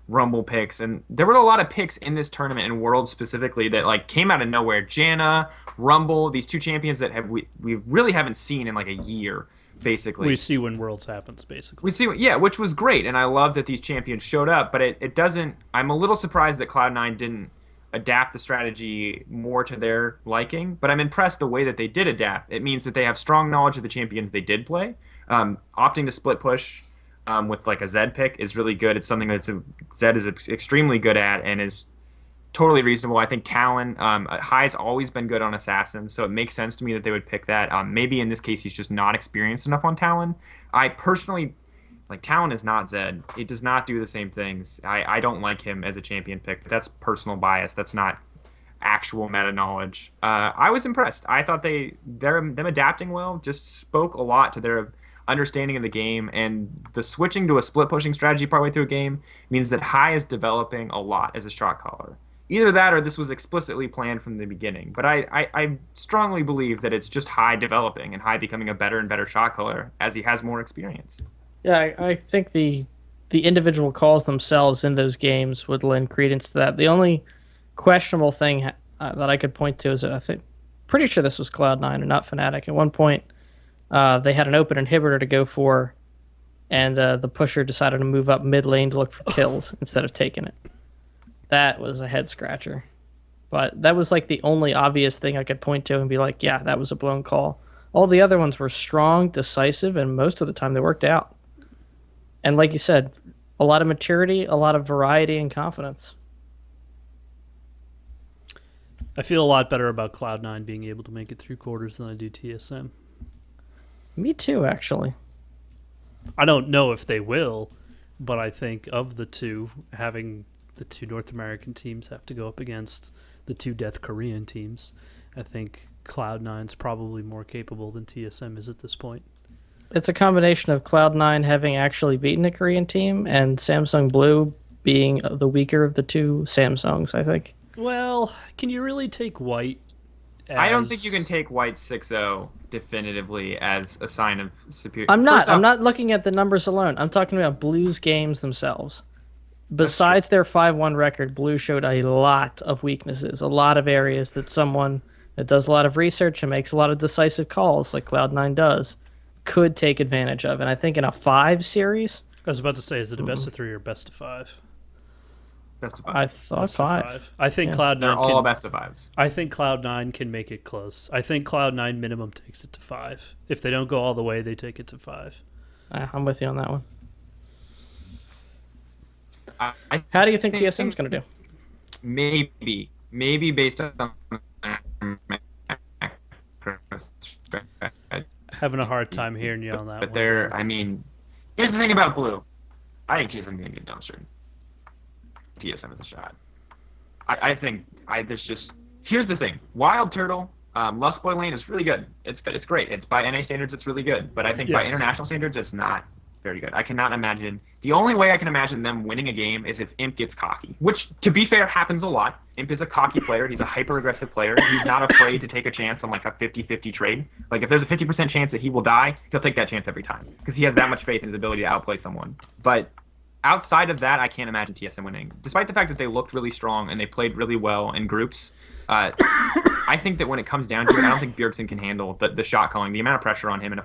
Rumble picks. And there were a lot of picks in this tournament and Worlds specifically that came out of nowhere. Janna, Rumble, these two champions that we really haven't seen in a year, basically. We see when Worlds happens, basically. We see, which was great, and I love that these champions showed up. But it doesn't. I'm a little surprised that Cloud9 didn't adapt the strategy more to their liking, but I'm impressed the way that they did adapt. It means that they have strong knowledge of the champions they did play. Opting to split push with a Zed pick is really good. It's something that Zed is extremely good at and is totally reasonable. I think Talon, High's always been good on Assassins, so it makes sense to me that they would pick that. Maybe in this case he's just not experienced enough on Talon. I personally Talon is not Zed. It does not do the same things. I don't like him as a champion pick, but that's personal bias. That's not actual meta knowledge. I was impressed. I thought them adapting well just spoke a lot to their understanding of the game, and the switching to a split pushing strategy partway through a game means that High is developing a lot as a shot caller. Either that or this was explicitly planned from the beginning. But I strongly believe that it's just High developing and High becoming a better and better shot caller as he has more experience. Yeah, I think the individual calls themselves in those games would lend credence to that. The only questionable thing that I could point to is pretty sure this was Cloud9 and not Fnatic. At one point, they had an open inhibitor to go for, and the pusher decided to move up mid lane to look for kills instead of taking it. That was a head scratcher. But that was the only obvious thing I could point to and be like, yeah, that was a blown call. All the other ones were strong, decisive, and most of the time they worked out. And like you said, a lot of maturity, a lot of variety and confidence. I feel a lot better about Cloud9 being able to make it through quarters than I do TSM. Me too, actually. I don't know if they will, but I think of the two, having the two North American teams have to go up against the two Death Korean teams, I think Cloud9's probably more capable than TSM is at this point. It's a combination of Cloud9 having actually beaten a Korean team and Samsung Blue being the weaker of the two Samsungs, I think. Well, can you really take White as... I don't think you can take White 6-0 definitively as a sign of superior... I'm not looking at the numbers alone. I'm talking about Blue's games themselves. Besides their 5-1 record, Blue showed a lot of weaknesses, a lot of areas that someone that does a lot of research and makes a lot of decisive calls like Cloud9 does, could take advantage of. And I think in a 5 series, I was about to say, is it a best of 3 or best of 5? Best of 5. I thought Best of 5. I think Yeah. Cloud9 They're all can, best of 5s. I think Cloud9 can make it close. I think Cloud9 minimum takes it to 5. If they don't go all the way, they take it to 5. I'm with you on that one. I How do you think think- TSM's going to do? Maybe based on Having a hard time hearing you on that but one. they're, I mean, here's the thing about Blue. I think TSM going to get dumpstered. TSM is a shot. I think there's just, here's the thing. Wild Turtle, Lust Boy Lane is really good. It's good. It's great. It's by NA standards, it's really good. But I think by Yes. international standards, it's not very good. I cannot imagine. The only way I can imagine them winning a game is if Imp gets cocky, which, to be fair, happens a lot. Imp is a cocky player. He's a hyper-aggressive player. He's not afraid to take a chance on like a 50-50 trade. Like if there's a 50% chance that he will die, he'll take that chance every time because he has that much faith in his ability to outplay someone. But outside of that, I can't imagine TSM winning. Despite the fact that they looked really strong and they played really well in groups, I think that when it comes down to it, I don't think Bjergsen can handle the shot calling. The amount of pressure on him in a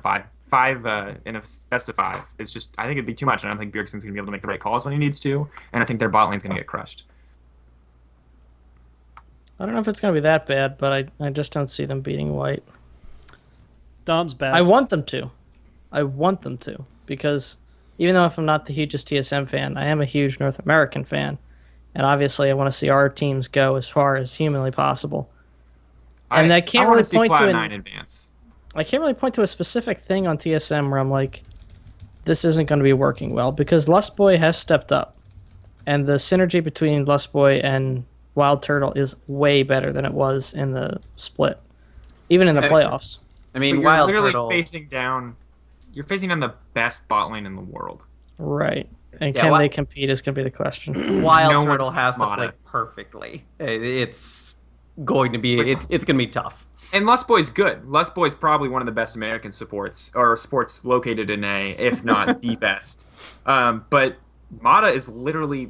in a best of 5 is just, I think it'd be too much. And I don't think Bjergsen's going to be able to make the right calls when he needs to. And I think their bot lane's going to get crushed. I don't know if it's going to be that bad, but I just don't see them beating White. Dom's bad. I want them to. I want them to. Because even though if I'm not the hugest TSM fan, I am a huge North American fan. And obviously I want to see our teams go as far as humanly possible. And I can't wanna really see point to Cloud9 an- advance. I can't really point to a specific thing on TSM where I'm like, this isn't going to be working well, because Lustboy has stepped up. And the synergy between Lustboy and Wild Turtle is way better than it was in the split, even in the playoffs. I mean, But you're Wild literally Turtle. facing down. You're facing down the best bot lane in the world. Right. And Yeah, can Wi- they compete is going to be the question. Wild No one Turtle has to wants play Mata. perfectly. It's going to be it's going to be tough. And Lustboy's good. Lustboy's probably one of the best American supports, or sports located in A, if not the best. But Mata is literally.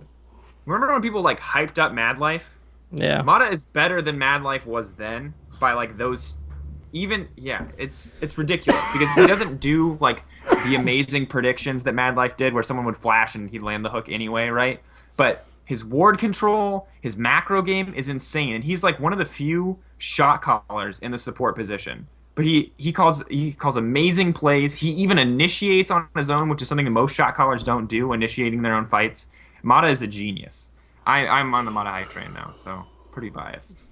Remember when people like hyped up Mad Life? Yeah. Mata is better than Mad Life was then by like those. Even it's ridiculous because he doesn't do like the amazing predictions that Mad Life did, where someone would flash and he'd land the hook anyway, right? But his ward control, his macro game is insane, and he's like one of the few shot callers in the support position. But he calls amazing plays. He even initiates on his own, which is something that most shot callers don't do, initiating their own fights. Mata is a genius. I'm on the Mata hype train now, so pretty biased.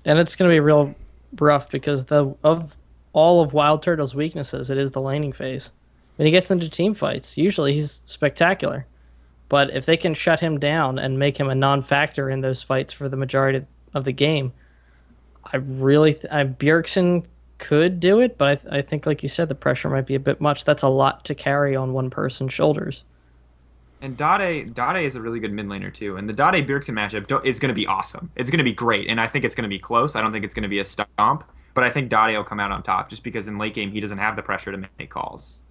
And it's going to be real rough because of all of Wild Turtle's weaknesses, it is the laning phase. When he gets into team fights, usually he's spectacular. But if they can shut him down and make him a non-factor in those fights for the majority of the game, I really Bjergsen could do it, but I think, like you said, the pressure might be a bit much. That's a lot to carry on one person's shoulders. And Dade is a really good mid laner too. And the Dade Bjergsen matchup is going to be awesome. It's going to be great, and I think it's going to be close. I don't think it's going to be a stomp, but I think Dade will come out on top just because in late game he doesn't have the pressure to make calls.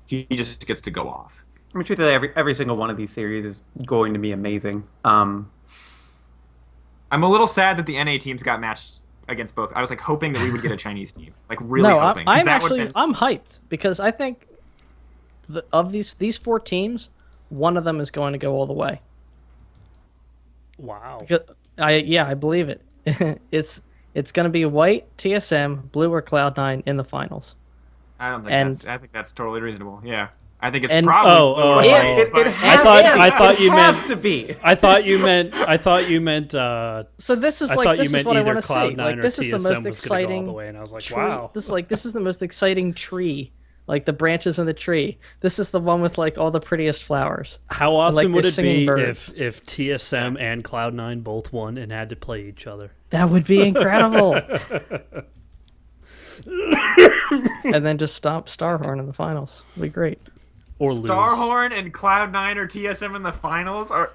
He just gets to go off. I mean, truthfully, every single one of these series is going to be amazing. I'm a little sad that the NA teams got matched against both. I was like hoping that we would get a Chinese team, like really No, hoping. 'cause I'm that would've actually been- I'm hyped because I think of these 4 teams, one of them is going to go all the way. Wow. I believe it. It's going to be White, TSM, Blue, or Cloud9 in the finals. I don't think and- I think that's totally reasonable. Yeah, I think it's and- probably. Oh, Blue or oh, White, It but- has thought- to be. I thought you it has meant- to be. I thought you meant So this is I like thought you this is meant what I either want to see. Cloud9 Like or this is the TSM most was gonna go all exciting the way, and I was like, tree. wow. This is the most exciting tree. Like the branches in the tree. This is the one with like all the prettiest flowers. How awesome like would they're it singing be birds. if TSM and Cloud9 both won and had to play each other? That would be incredible. And then just stop Starhorn in the finals. It'd be great. Or lose? Starhorn and Cloud9 or TSM in the finals are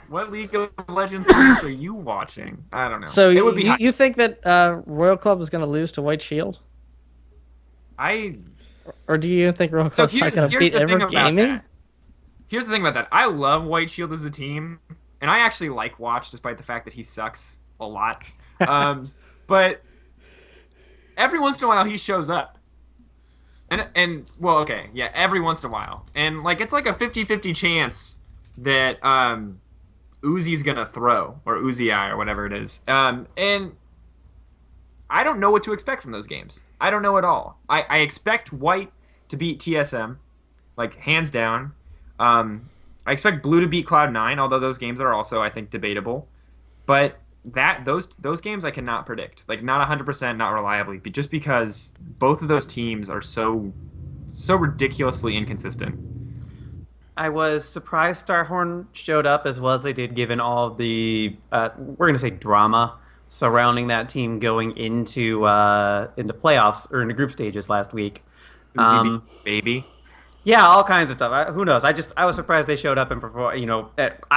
what League of Legends games are you watching? I don't know. So it would be you think that Royal Club is going to lose to White Shield? Or do you think Royal So Club's not here's going to the beat thing Ever about Gaming? that. Here's the thing about that. I love White Shield as a team, and I actually like Watch despite the fact that he sucks a lot. But every once in a while he shows up. And well, okay, yeah, every once in a while. And like it's like a 50-50 chance that Uzi's gonna throw, or Uzi or whatever it is. And I don't know what to expect from those games. I don't know at all. I expect White to beat TSM, like hands down. I expect Blue to beat Cloud9, although those games are also, I think, debatable. But those games I cannot predict, like not 100%, not reliably, but just because both of those teams are so ridiculously inconsistent. I was surprised Starhorn showed up as well as they did, given all of the we're going to say drama surrounding that team going into playoffs or into group stages last week. Baby. Yeah, all kinds of stuff. Who knows? I was surprised they showed up and performed.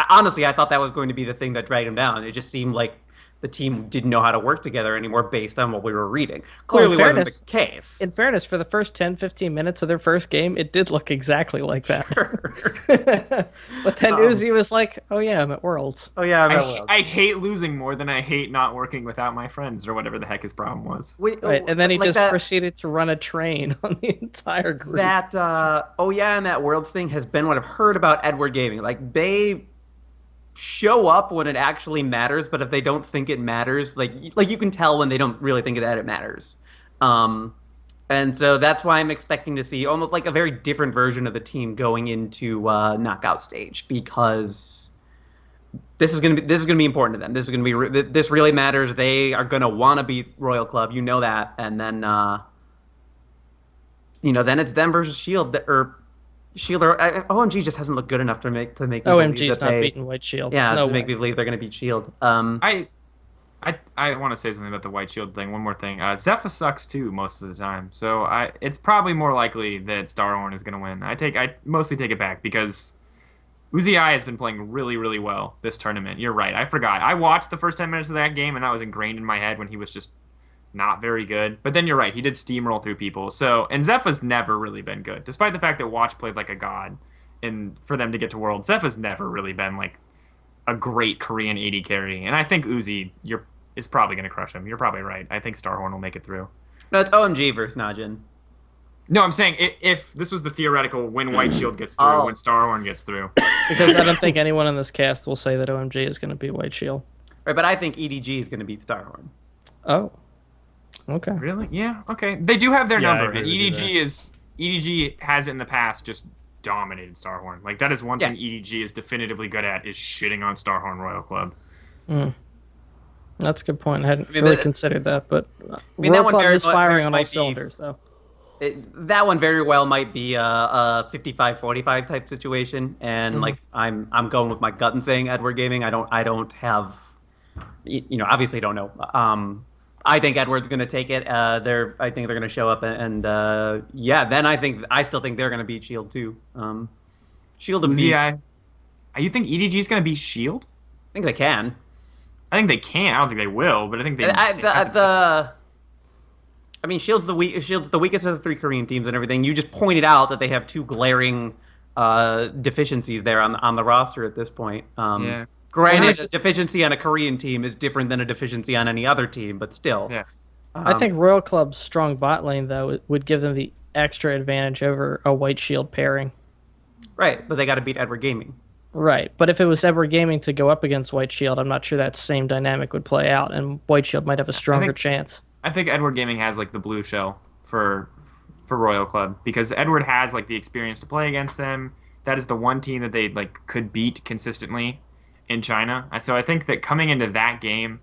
Honestly, I thought that was going to be the thing that dragged them down. It just seemed like the team didn't know how to work together anymore based on what we were reading. Clearly wasn't the case. In fairness, for the first 10-15 minutes of their first game, it did look exactly like that. Sure. But then Uzi was like, oh yeah, I'm at Worlds. Oh yeah, I'm at Worlds. I hate losing more than I hate not working without my friends, or whatever the heck his problem was. Right, and then he just proceeded to run a train on the entire group. That, oh yeah, and that Worlds thing has been what I've heard about Edward Gaming. Like, they show up when it actually matters, but if they don't think it matters, like you can tell when they don't really think that it matters. And so that's why I'm expecting to see almost like a very different version of the team going into knockout stage, because this is going to be important to them. This is going to be this really matters. They are going to want to beat Royal Club, you know that, and then then it's them versus Shield OMG just hasn't looked good enough to make me OMG's not beating White Shield. Yeah, no to way. make me believe they're going to beat Shield. I want to say something about the White Shield thing. One more thing. Zephyr sucks too most of the time, so it's probably more likely that Starhorn is going to win. I mostly take it back because Uzi has been playing really, really well this tournament. You're right. I forgot. I watched the first 10 minutes of that game, and that was ingrained in my head when he was just not very good. But then you're right. He did steamroll through people. And Zeph's never really been good, despite the fact that Watch played like a god. And for them to get to Worlds, Zeph's never really been like a great Korean 80 carry. And I think Uzi is probably going to crush him. You're probably right. I think Starhorn will make it through. No, it's OMG versus Najin. No, I'm saying if this was the theoretical when White Shield gets through, when Starhorn gets through. Because I don't think anyone in this cast will say that OMG is going to beat White Shield. Right, but I think EDG is going to beat Starhorn. Oh. Okay. Really? Yeah. Okay. They do have their Yeah, I number, agree and with EDG has in the past just dominated Starhorn. Like that is one thing EDG is definitively good at, is shitting on Starhorn Royal Club. That's a good point. I hadn't really considered that, but that Royal one Club very is well firing on all might be- cylinders, though. That one very well might be a 55-45 type situation, and like I'm going with my gut and saying Edward Gaming. I don't have, obviously don't know. I think Edward's going to take it. I think they're going to show up, and then I still think they're going to beat Shield too. Shield to beat. You think EDG is going to beat Shield? I think they can. I think they can. I don't think they will, but I think they. Shield's the weakest of the three Korean teams and everything. You just pointed out that they have two glaring deficiencies there on the roster at this point. Granted, a deficiency on a Korean team is different than a deficiency on any other team, but still. Yeah. I think Royal Club's strong bot lane, though, would give them the extra advantage over a White Shield pairing. Right, but they got to beat Edward Gaming. Right, but if it was Edward Gaming to go up against White Shield, I'm not sure that same dynamic would play out, and White Shield might have a stronger chance. I think Edward Gaming has like the blue shell for Royal Club, because Edward has like the experience to play against them. That is the one team that they like could beat consistently in China. So I think that coming into that game,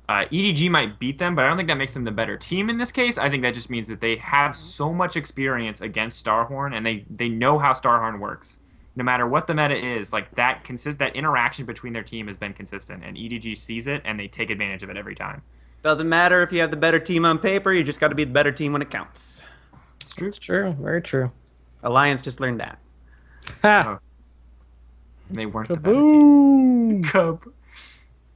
EDG might beat them, but I don't think that makes them the better team in this case. I think that just means that they have so much experience against Starhorn, and they know how Starhorn works. No matter what the meta is, like that interaction between their team has been consistent, and EDG sees it and they take advantage of it every time. Doesn't matter if you have the better team on paper, you just got to be the better team when it counts. It's true. It's true. Very true. Alliance just learned that. Ha! They weren't the better team. Cub.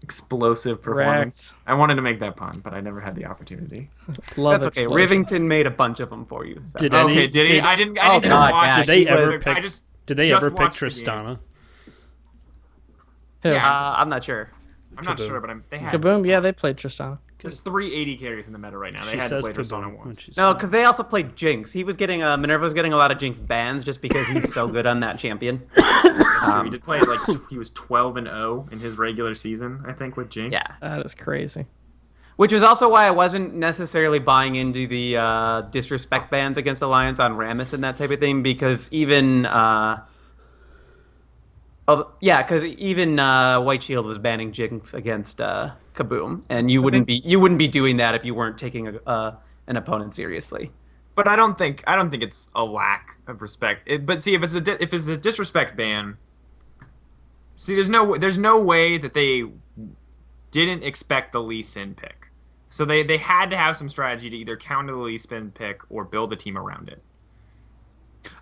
Explosive performance. Correct. I wanted to make that pun, but I never had the opportunity. Love That's okay. explosions. Rivington made a bunch of them for you. So. Did he? I didn't Oh, watch God, it. Did they he ever was- pick? I just Did they just ever pick watched the game. Tristana? Who? Yeah. I'm not sure. I'm not Kaboom. sure, but they had Kaboom, to. yeah, they played Tristana. There's 380 carries in the meta right now. They She had to says play Tristana Kaboom when once. she's No, talking. because they also played Jinx. He was getting Minerva was getting a lot of Jinx bans just because he's so good on that champion. That's true. He did play like he was 12-0 in his regular season, I think, with Jinx. Yeah. That is crazy. Which is also why I wasn't necessarily buying into the disrespect bans against Alliance on Rammus and that type of thing, because even White Shield was banning Jinx against Kaboom, and you wouldn't be doing that if you weren't taking an opponent seriously. But I don't think it's a lack of respect. But see, if it's a disrespect ban, see, there's no way that they didn't expect the Lee Sin pick. So they had to have some strategy to either counter the Lee Sin pick or build a team around it.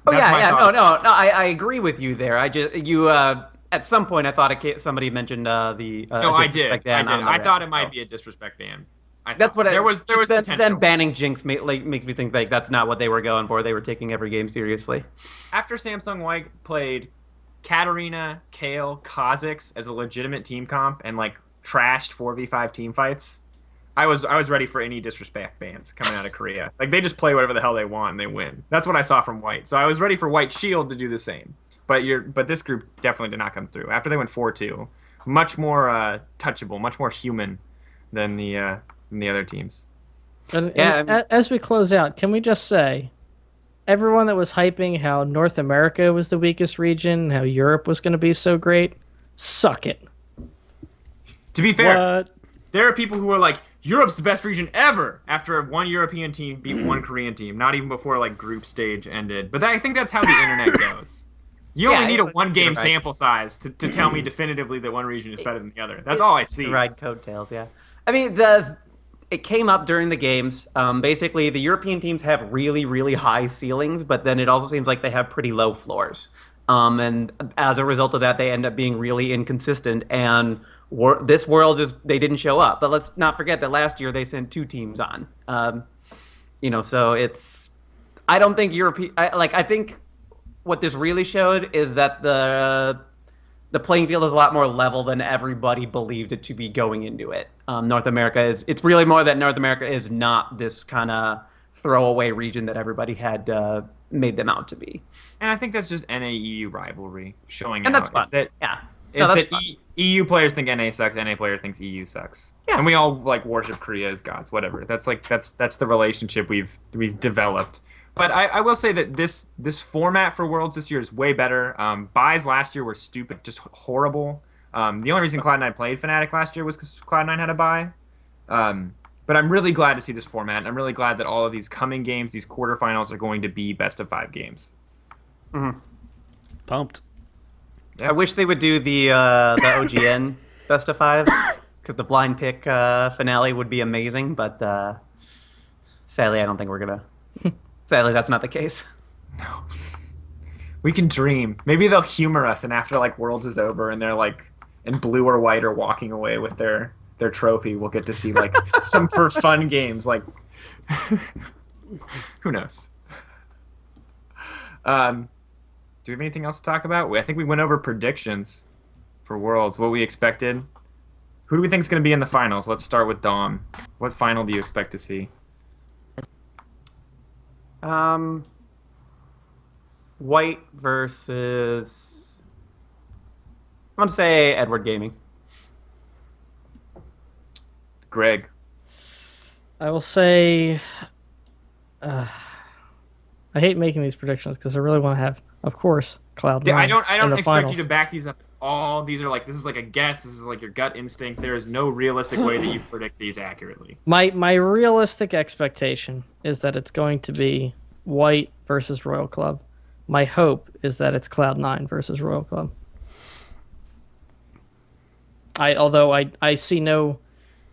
Oh That's my thought. no. I agree with you there. At some point I thought somebody mentioned the No, I did. disrespect ban on the I thought Rams, it might so. be a disrespect ban. That's what there was potential. Them banning Jinx makes me think like that's not what they were going for. They were taking every game seriously. After Samsung White played Katarina, Kayle, Kha'Zix as a legitimate team comp and like trashed 4v5 team fights, I was ready for any disrespect bans coming out of Korea. Like they just play whatever the hell they want and they win. That's what I saw from White. So I was ready for White Shield to do the same. But this group definitely did not come through. After they went 4-2, much more touchable, much more human than the other teams. And as we close out, can we just say, everyone that was hyping how North America was the weakest region, how Europe was going to be so great, suck it. To be fair, What? there are people who are like, Europe's the best region ever after one European team beat one Korean team, not even before like group stage ended. But I think that's how the internet goes. You only need a one-game sample size to tell me definitively that one region is better than the other. That's all I see. Ride coattails, yeah. I mean, it came up during the games. Basically, the European teams have really, really high ceilings, but then it also seems like they have pretty low floors. And as a result of that, they end up being really inconsistent. And this Worlds they didn't show up. But let's not forget that last year they sent 2 teams on. So it's. I don't think I think what this really showed is that the playing field is a lot more level than everybody believed it to be going into it. North America it's really more that North America is not this kind of throwaway region that everybody had made them out to be. And I think that's just NA-EU rivalry showing And out. that's fun. Yeah. That's fun. EU players think NA sucks, NA player thinks EU sucks. Yeah. And we all like worship Korea as gods, whatever. That's the relationship we've developed. But I will say that this format for Worlds this year is way better. Buys last year were stupid, just horrible. The only reason Cloud9 played Fnatic last year was because Cloud9 had a buy. But I'm really glad to see this format. And I'm really glad that all of these coming games, these quarterfinals, are going to be best of 5 games. Mm-hmm. Pumped. Yeah. I wish they would do the OGN best of 5 because the blind pick finale would be amazing. But sadly, I don't think we're gonna. Sadly, that's not the case. No. We can dream. Maybe they'll humor us, and after like Worlds is over, and they're like, and blue or white are walking away with their trophy, we'll get to see like some for fun games. Like, who knows? Do we have anything else to talk about? I think we went over predictions for Worlds, what we expected. Who do we think is going to be in the finals? Let's start with Dom. What final do you expect to see? White versus. I'm gonna say Edward Gaming. Greg. I will say, I hate making these predictions because I really want to have, of course, Cloud9. I don't in the expect finals. you to back these up at all. These are like, this is like a guess. This is like your gut instinct. There is no realistic way that you predict these accurately. My realistic expectation is that it's going to be White versus Royal Club. My hope is that it's Cloud9 versus Royal Club. Although I see no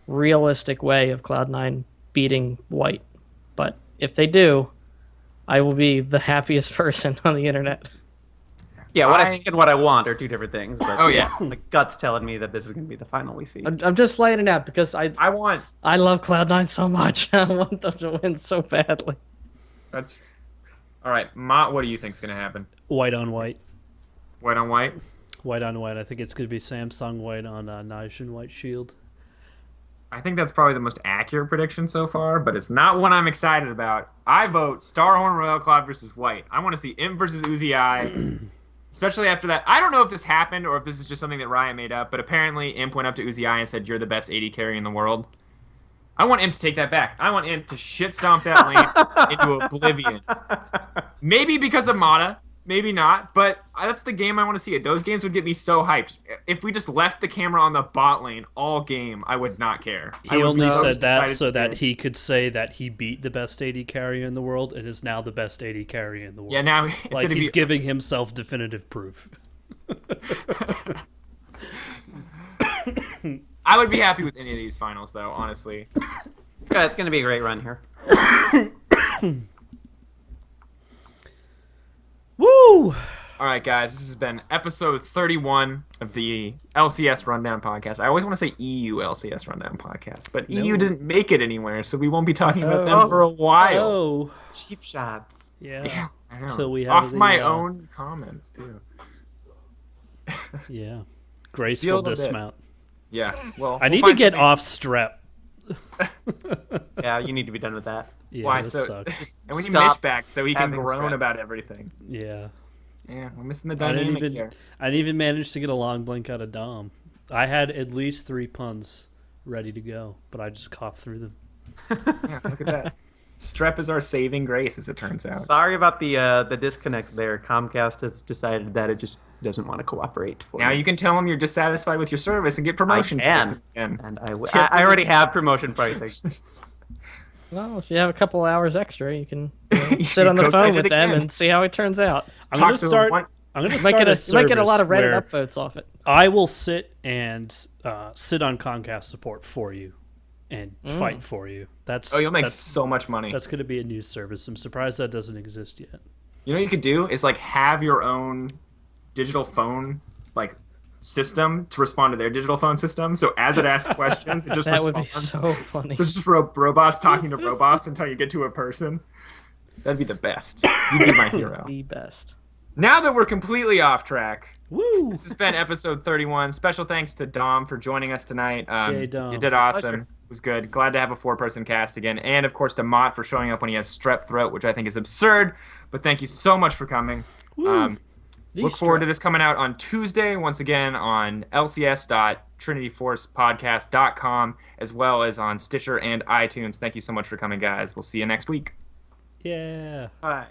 realistic way of Cloud9 beating White, but if they do, I will be the happiest person on the internet. Yeah, what I think and what I want are 2 different things. But Oh, yeah. my gut's telling me that this is going to be the final we see. I'm just laying it out because I love Cloud9 so much. I want them to win so badly. That's all right. Mott, what do you think is going to happen? White on white. White on white. White on white. I think it's going to be Samsung white on Nijin white shield. I think that's probably the most accurate prediction so far, but it's not one I'm excited about. I vote Starhorn Royal Cloud versus White. I want to see Imp versus Uzi Eye, especially after that. I don't know if this happened or if this is just something that Riot made up, but apparently Imp went up to Uzi Eye and said, "You're the best AD carry in the world." I want Imp to take that back. I want Imp to shit stomp that lane into oblivion. Maybe because of Mata. Maybe not, but that's the game I want to see. Those games would get me so hyped. If we just left the camera on the bot lane all game, I would not care. He only said that so that he could say that he beat the best AD carrier in the world and is now the best AD carrier in the world. Yeah, now like he's giving himself definitive proof. I would be happy with any of these finals, though, honestly. Yeah, it's going to be a great run here. Woo! All right, guys, this has been episode 31 of the LCS Rundown podcast. I always want to say EU LCS Rundown podcast, but EU didn't make it anywhere, so we won't be talking about them for a while. Oh, cheap shots. Yeah. I know. Until we have off my own comments too. Yeah, graceful dismount. Yeah, well, I need to get off strep. Yeah, you need to be done with that. Yeah, Why? this So, sucks. and we need Stop Mitch back so he can having groan strep. about everything. Yeah. Yeah, we're missing the I dynamic didn't here. even manage to get a long blink out of Dom. I had at least 3 puns ready to go, but I just coughed through them. Yeah, look at that. Strep is our saving grace, as it turns out. Sorry about the disconnect there. Comcast has decided that it just doesn't want to cooperate. Now you can tell them you're dissatisfied with your service and get promotion can. again. And I already have promotion pricing. Well, if you have a couple hours extra, you can You sit on the go phone catch it with them again. and see how it turns out. I'm Talk gonna to start. one- I'm gonna You start might get a lot of Reddit where upvotes off it. I will sit and sit on Comcast support for you and fight for you. Oh, you'll make that's, so much money. that's going to be a new service. I'm surprised that doesn't exist yet. You know what you could do is like have your own digital phone like system to respond to their digital phone system. So as it asks questions, it just That would be responds. so funny. So it's just robots talking to robots until you get to a person. That'd be the best. You'd be my hero. The best. Now that we're completely off track, Woo! this has been episode 31. Special thanks to Dom for joining us tonight. Yay, Dom. You did awesome. Pleasure. It was good. Glad to have a 4-person cast again. And, of course, to Mott for showing up when he has strep throat, which I think is absurd. But thank you so much for coming. Look forward to this coming out on Tuesday, once again, on lcs.trinityforcepodcast.com, as well as on Stitcher and iTunes. Thank you so much for coming, guys. We'll see you next week. Yeah. Bye.